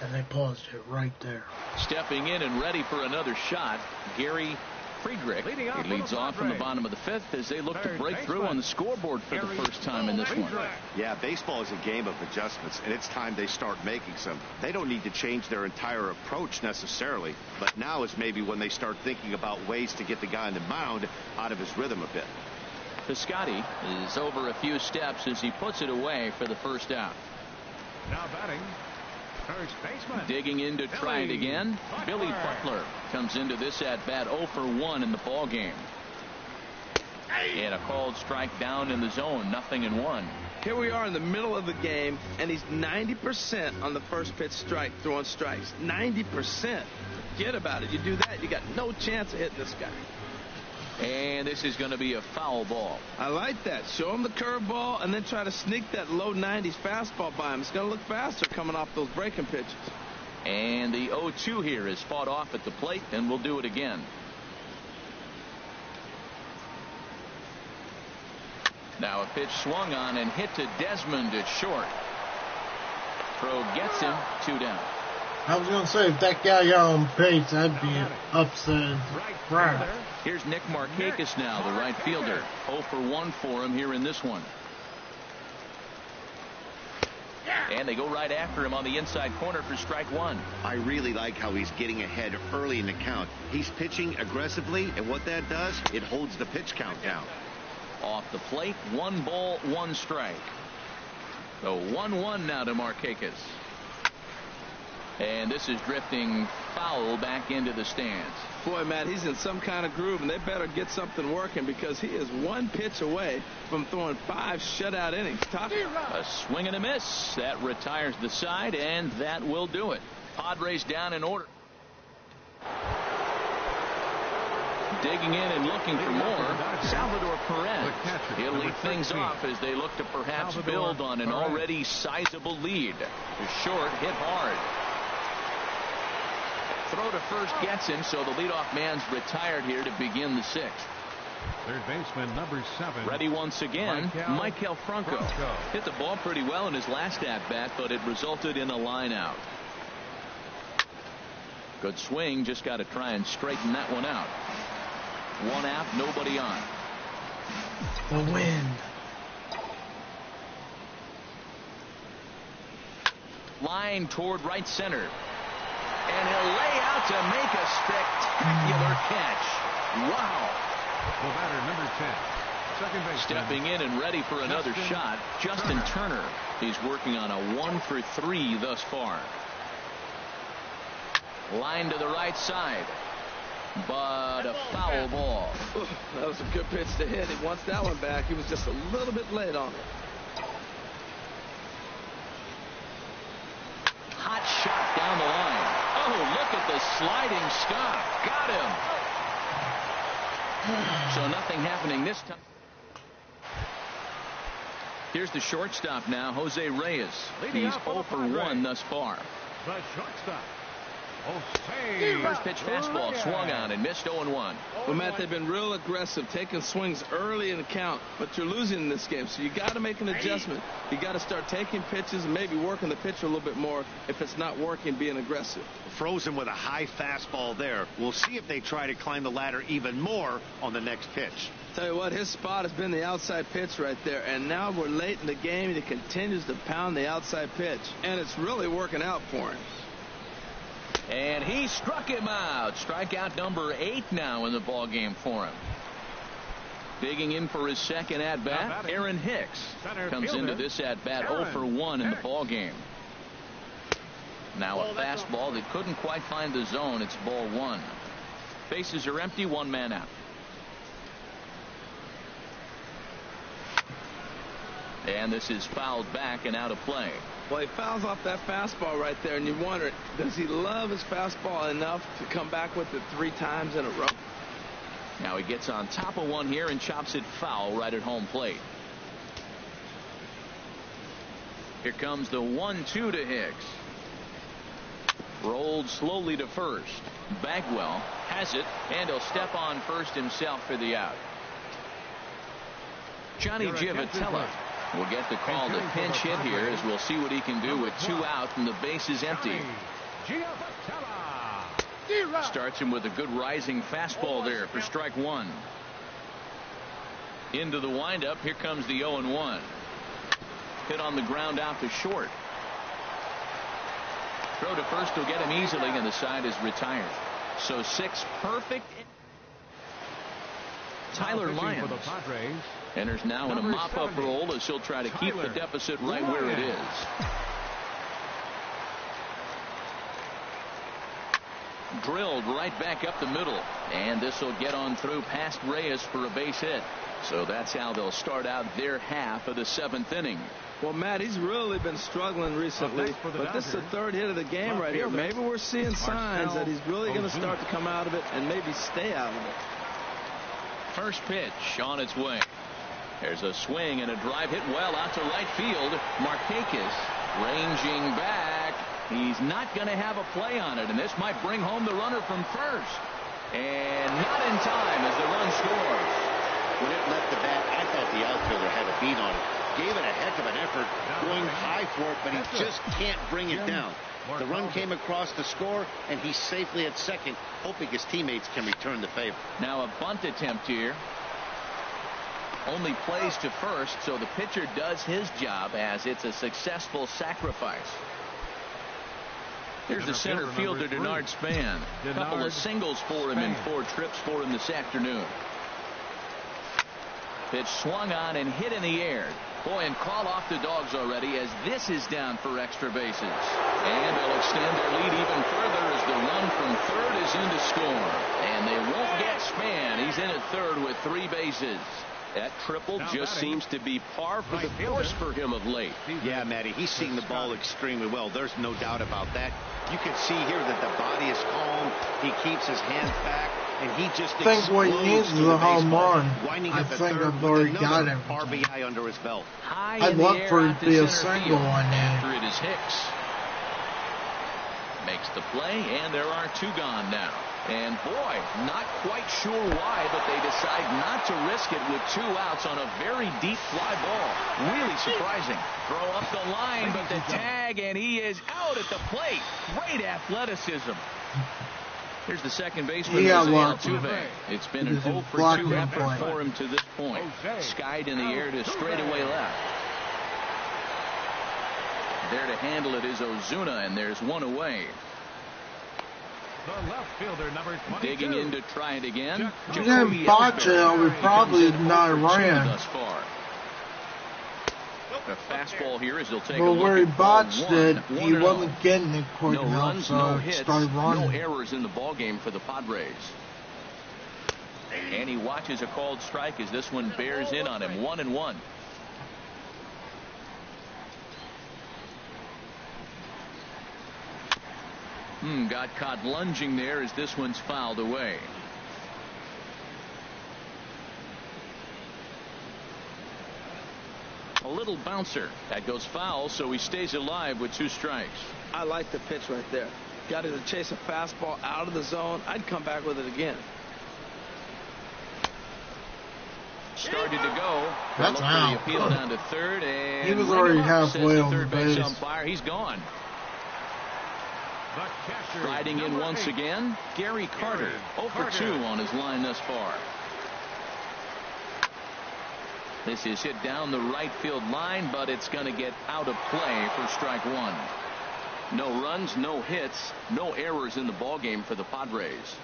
And they paused it right there. Stepping in and ready for another shot, Gary Friedrich. He leads off from the bottom of the 5th as they look to break through on the scoreboard for the first time in this one. Yeah, baseball is a game of adjustments, and it's time they start making some. They don't need to change their entire approach necessarily, but now is maybe when they start thinking about ways to get the guy on the mound out of his rhythm a bit. Piscotty is over a few steps as he puts it away for the first out. Now batting, first baseman. Digging in to try it again. Billy Butler comes into this at bat 0 for 1 in the ball game. And a called strike down in the zone, 0-1. Here we are in the middle of the game, and he's 90% on the first pitch strike, throwing strikes. 90%. Forget about it. You do that, you got no chance of hitting this guy. And this is going to be a foul ball. I like that. Show him the curveball and then try to sneak that low 90s fastball by him. It's going to look faster coming off those breaking pitches. And the 0-2 here is fought off at the plate, and we'll do it again. Now a pitch swung on and hit to Desmond at short. Throw gets him. 2 down. I was going to say, if that guy got on base, I'd be upset as crap. Here's Nick Markakis now, the right fielder. 0 for 1 for him here in this one. And they go right after him on the inside corner for strike 1. I really like how he's getting ahead early in the count. He's pitching aggressively, and what that does, it holds the pitch count down. Off the plate, 1 ball, 1 strike. So 1-1 now to Markakis. And this is drifting foul back into the stands. Boy, Matt, he's in some kind of groove, and they better get something working because he is 1 pitch away from throwing 5 shutout innings. A swing and a miss. That retires the side, and that will do it. Padres down in order. Digging in and looking for more, Salvador Perez. He'll lead things off as they look to perhaps build on an already sizable lead. The short hit hard. Throw to first gets him, so the leadoff man's retired here to begin the 6th. Third baseman number 7. Ready once again, Michael Franco. Hit the ball pretty well in his last at-bat, but it resulted in a line out. Good swing, just got to try and straighten that one out. 1 out, nobody on. The wind. Line toward right center. And he'll lay out to make a spectacular catch. Wow. The batter number 10. Second baseman. Stepping in and ready for another shot, Justin Turner. He's working on a 1 for 3 thus far. Line to the right side. But a foul ball. That was a good pitch to hit. He wants that one back. He was just a little bit late on it. Hot shot down the line. Oh, look at the sliding stop. Got him. So nothing happening this time. Here's the shortstop now, Jose Reyes. He's 0 for 1 thus far. The shortstop. First pitch fastball swung on and missed. 0-1. Well, Matt, they've been real aggressive, taking swings early in the count, but you're losing in this game, so you got to make an adjustment. You got to start taking pitches and maybe working the pitcher a little bit more if it's not working, being aggressive. Frozen with a high fastball there. We'll see if they try to climb the ladder even more on the next pitch. Tell you what, his spot has been the outside pitch right there, and now we're late in the game, and he continues to pound the outside pitch, and it's really working out for him. And he struck him out. Strikeout number 8 now in the ball game for him. Digging in for his second at-bat, Aaron Hicks comes into this at-bat 0 for 1 in the ball game. Now a fastball that couldn't quite find the zone. It's ball 1. Bases are empty, 1 man out. And this is fouled back and out of play. Well, he fouls off that fastball right there, and you wonder, does he love his fastball enough to come back with it 3 times in a row? Now he gets on top of one here and chops it foul right at home plate. Here comes the 1-2 to Hicks. Rolled slowly to first. Bagwell has it, and he'll step on first himself for the out. Johnny Givotella will get the call to pinch hit here, as we'll see what he can do with 2 out and the base is empty. Starts him with a good rising fastball there for strike 1. Into the windup. Here comes the 0-1. Hit on the ground out to short. Throw to first will get him easily, and the side is retired. So 6 perfect. Tyler Lyons enters now in a mop-up role as he'll try to keep the deficit right where it is. Drilled right back up the middle, and this will get on through past Reyes for a base hit. So that's how they'll start out their half of the 7th inning. Well, Matt, he's really been struggling recently, but this is the 3rd hit of the game right here. Maybe we're seeing signs that he's really going to start to come out of it and maybe stay out of it. First pitch on its way. There's a swing and a drive hit well out to right field. Markakis ranging back. He's not going to have a play on it, and this might bring home the runner from first. And not in time as the run scores. When it left the bat, I thought the outfielder had a beat on it. gave it a heck of an effort, going high for it, but he just can't bring it down. The run came across the score, and he's safely at second, hoping his teammates can return the favor. Now a bunt attempt here. Only plays to first, so the pitcher does his job as it's a successful sacrifice. Here's the center fielder, Denard Span. A couple of singles for him in 4 trips for him this afternoon. Pitch swung on and hit in the air. Boy, and call off the Dogs already as this is down for extra bases. And they'll extend their lead even further as the run from third is in to score. And they won't get Span. He's in at third with 3 bases. That triple just seems to be par for the course for him of late. Yeah, Matty, he's seeing the ball extremely well. There's no doubt about that. You can see here that the body is calm. He keeps his hands back, and he just I think what he needs is a home run. I think I've already got him. RBI under his belt. I'd love for it to be a single on there. After it is Hicks. Makes the play, and there are 2 gone now. And boy, not quite sure why, but they decide not to risk it with 2 outs on a very deep fly ball. Really surprising. Throw up the line, but the tag, and he is out at the plate. Great athleticism. Here's the second baseman, Altuve. It's been an 0 for 2 effort for him to this point. Skied in the air to straightaway left. There to handle it is Ozuna, and there's 1 away. The left fielder, number 22. Digging in to try it again. Then Boccia would probably not ran. Thus far. A fastball here as he'll take a But look where he at ball botched 1. it, he wasn't getting it quick No enough, runs, so no it hits, started running. no errors in the ball game for the Padres. And he watches a called strike as this one bears in on him. 1-1. Got caught lunging there as this one's fouled away. A little bouncer. That goes foul, so he stays alive with 2 strikes. I like the pitch right there. Got to chase a fastball out of the zone. I'd come back with it again. Started to go. That's out. The appeal down to third, and he was already halfway on the base. Umpire. He's gone. Riding in once again, Gary Carter. 0 for 2 on his line thus far. This is hit down the right field line, but it's going to get out of play for strike 1. No runs, no hits, no errors in the ball game for the Padres.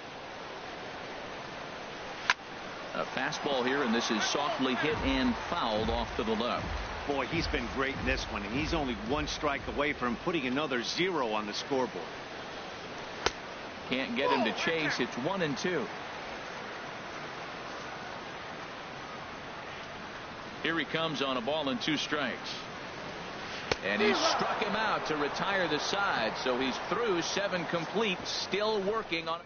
A fastball here, and this is softly hit and fouled off to the left. Boy, he's been great in this one, and he's only 1 strike away from putting another 0 on the scoreboard. Can't get him to chase. It's 1-2. Here he comes on a ball and 2 strikes. And he struck him out to retire the side, so he's through 7 complete, still working on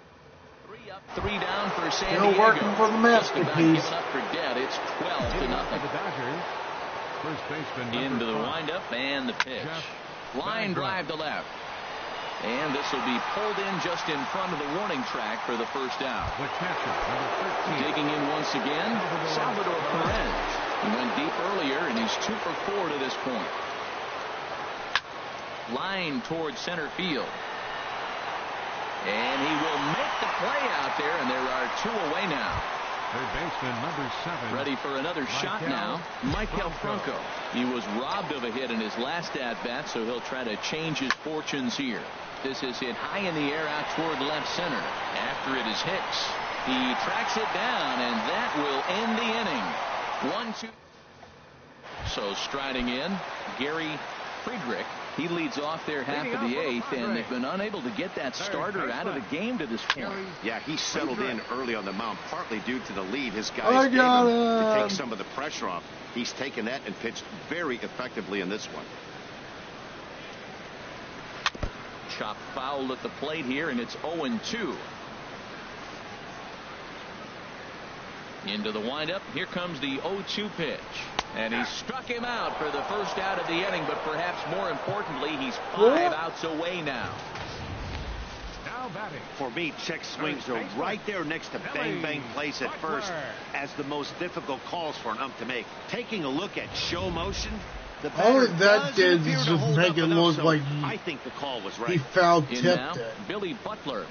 3 up, 3 down for San Diego. Still working for the masterpiece. Given up for dead. It's 12-0. First baseman Into the windup and the pitch. Line drive to left. And this will be pulled in just in front of the warning track for the first out. Digging in once again, Salvador Perez. He went deep earlier, and he's 2 for 4 to this point. Line towards center field. And he will make the play out there, and there are 2 away now. Third baseman number 7. Ready for another shot now. Michael Franco. He was robbed of a hit in his last at-bat, so he'll try to change his fortunes here. This is hit high in the air out toward left center. After it is Hicks. He tracks it down, and that will end the inning. 1-2. So striding in, Gary Friedrich. He leads off there half of the 8th, and they've been unable to get that starter out of the game to this point. Yeah, he settled in early on the mound, partly due to the lead his guys gave him to take some of the pressure off. He's taken that and pitched very effectively in this one. Chop foul at the plate here, and it's 0-2. Into the windup. Here comes the 0-2 pitch. And he struck him out for the first out of the inning, but perhaps more importantly, he's 5 outs away now. Now batting. For me, check swings are right there next to bang bang plays at first as the most difficult calls for an ump to make. Taking a look at show motion, the All batter that doesn't did appear is to just hold make up it enough, look so like I think the call was he right. foul In tipped now, it. Billy Butler.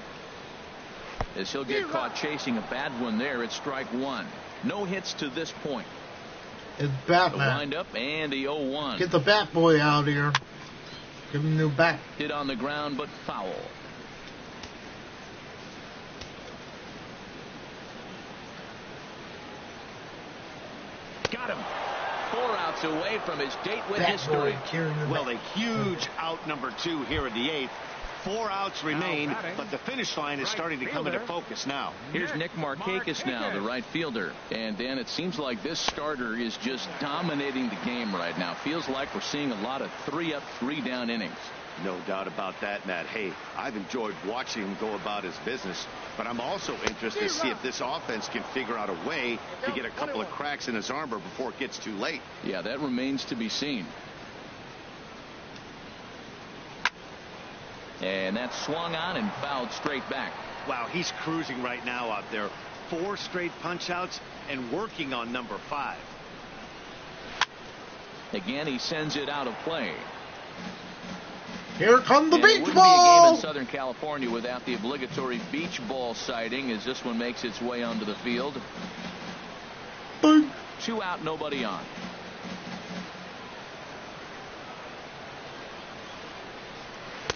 As he'll get caught chasing a bad one there, it's strike one. No hits to this point. It's The Batman. windup and the 0-1. Get the Bat Boy out here. Give him a new bat. Hit on the ground, but foul. Got him. 4 outs away from his date with Bat history. Boy carrying the Well, bat. a huge out number 2 here in the 8th. 4 outs remain, batting, but the finish line is starting to come into focus now. Here's Nick Markakis now, the right fielder. And Dan, it seems like this starter is just dominating the game right now. Feels like we're seeing a lot of 3-up, 3-down innings. No doubt about that, Matt. Hey, I've enjoyed watching him go about his business, but I'm also interested to see if this offense can figure out a way to get a couple of cracks in his armor before it gets too late. Yeah, that remains to be seen. And that's swung on and fouled straight back. Wow, he's cruising right now out there. 4 straight punch outs and working on number 5. Again, he sends it out of play. Here come the And it beach wouldn't be a game ball. in Southern California without the obligatory beach ball sighting as this one makes its way onto the field. Boom. 2 out, nobody on.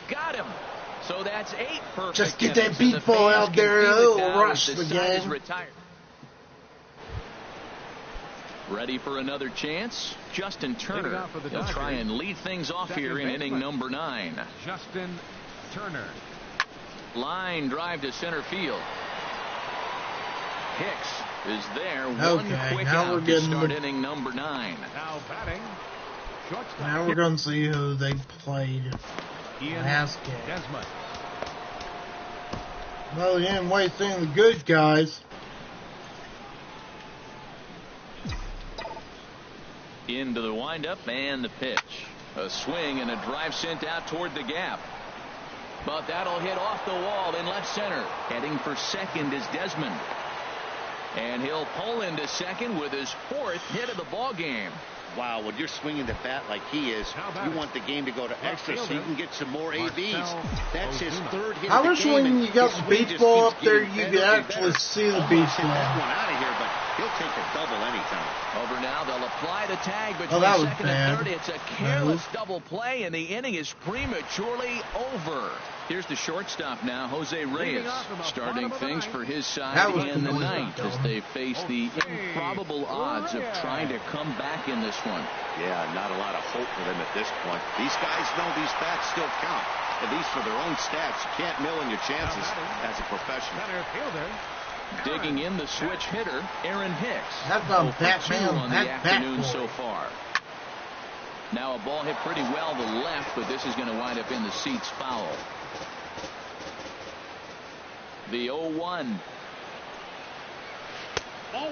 Got him. So that's 8 perfect. Just get that innings, and beach the ball fans out can there. feel it It'll now rush as the side is game. retired. Ready for another chance? Justin Turner. off for the He'll try Dodgers. and lead things off Second here in baseman. inning number 9. Justin Turner. Line drive to center field. Hicks is there. One Okay, quick now we're out to getting start the- inning number 9. Now batting. Shortstop. Now we're going to see who they played Ian last game. Desmond. Well, you didn't waste seeing the good guys. Into the windup and the pitch. A swing and a drive sent out toward the gap. But that'll hit off the wall in left center. Heading for second is Desmond. And he'll pull into second with his 4th hit of the ball game. Wow, when you're swinging the bat like he is, you want the game to go to extra so you can get some more ABs. That's his 3rd hit I of the wish game. when and you got his the swing beach just ball keeps up there, getting you better could and actually better. see the Almost beach hit that ball. one out of here, but he'll take a double anytime. Over now, they'll apply the tag between that was second bad. and third. It's a careless double play, and the inning is prematurely over. Here's the shortstop now, Jose Reyes, starting things for his side That was in the completely ninth as dumb. they face the improbable odds of trying to come back in this one. Yeah, not a lot of hope for them at this point. These guys know these bats still count, at least for their own stats. You can't mill in your chances as a professional. Center fielder. Digging in the switch hitter, Aaron Hicks. That's a 0 for 2 Batman, on the that afternoon Bat Boy. so far. Now a ball hit pretty well to left, but this is going to wind up in the seats foul. The 0-1.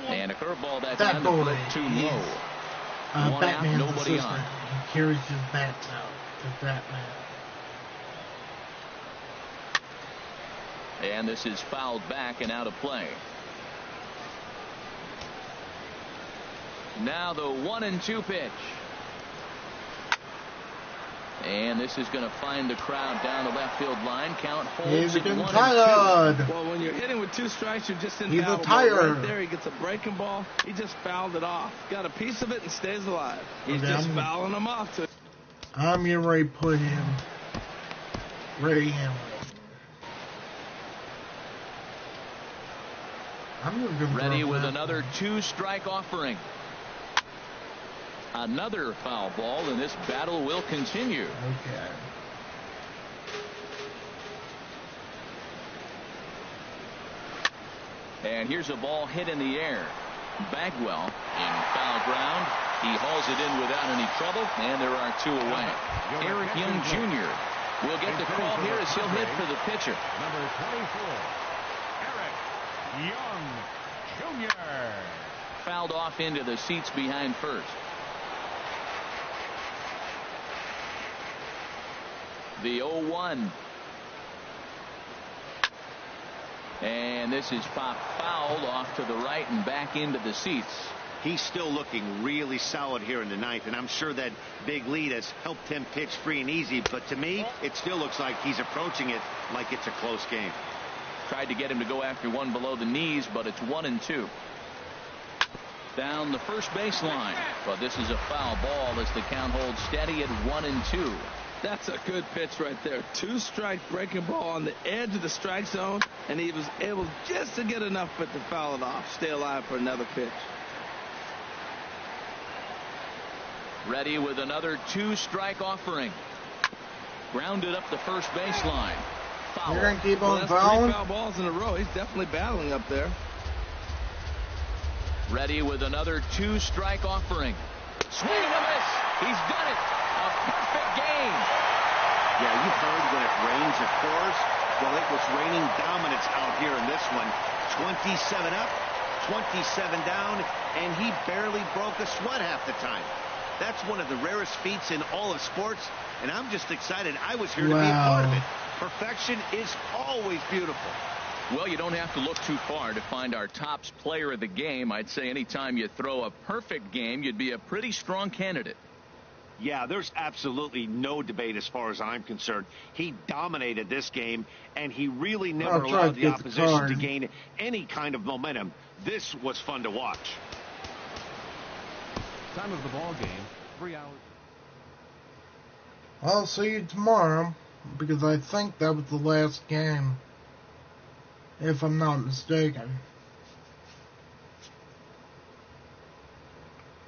And a curveball that Bat time to Boy flip too is, low. One out, Batman's nobody assistant. on. He carries his bats out to Batman. And this is fouled back and out of play. Now the 1-2 pitch. And this is going to find the crowd down the left field line. Count holds He's at getting 1-2. tired. Well, when you're hitting with 2 strikes, you're just in He's a battle mode. tire. Right there, he gets a breaking ball. He just fouled it off. Got a piece of it and stays alive. He's Okay, just I'm- fouling them off. I'm getting ready to put him. Ready him. I'm gonna go Ready for a with fastball. another 2-strike offering. Another foul ball, and this battle will continue. Okay. And here's a ball hit in the air. Bagwell in foul ground. He hauls it in without any trouble, and there are 2 away. Eric Young Jr. will get the call here as he'll hit for the pitcher. Number 24. Eric Young Jr. Fouled off into the seats behind first. The 0-1. And this is popped foul off to the right and back into the seats. He's still looking really solid here in the ninth, and I'm sure that big lead has helped him pitch free and easy, but to me, it still looks like he's approaching it like it's a close game. Tried to get him to go after one below the knees, but it's 1-2. Down the first baseline, but this is a foul ball as the count holds steady at 1-2. That's a good pitch right there. 2-strike breaking ball on the edge of the strike zone, and he was able just to get enough of it to foul it off. Stay alive for another pitch. Ready with another 2-strike offering. Grounded up the first baseline. Foul. You're going to keep Well, on that's fouling? 3 foul balls in a row. He's definitely battling up there. Ready with another 2-strike offering. Swing and a miss. He's done it. A perfect game. Yeah, you heard when it rains, it pours. Well, it was raining dominance out here in this one. 27 up, 27 down, and he barely broke a sweat half the time. That's one of the rarest feats in all of sports, and I'm just excited I was here to be a part of it. Perfection is always beautiful. Well, you don't have to look too far to find our tops player of the game. I'd say anytime you throw a perfect game, you'd be a pretty strong candidate. Yeah, there's absolutely no debate as far as I'm concerned. He dominated this game, and he really never allowed the opposition to gain any kind of momentum. This was fun to watch. Time of the ball game, 3 hours. I'll see you tomorrow, because I think that was the last game, if I'm not mistaken.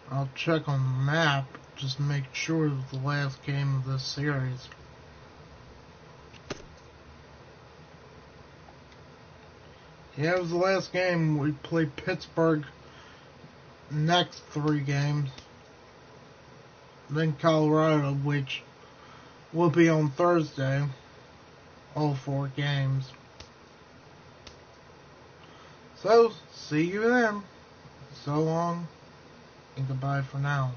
I'll check on the map, just to make sure it was the last game of this series. Yeah, it was the last game. We played Pittsburgh next 3 games. Then Colorado, which will be on Thursday. All 4 games. So, see you then. So long, and goodbye for now.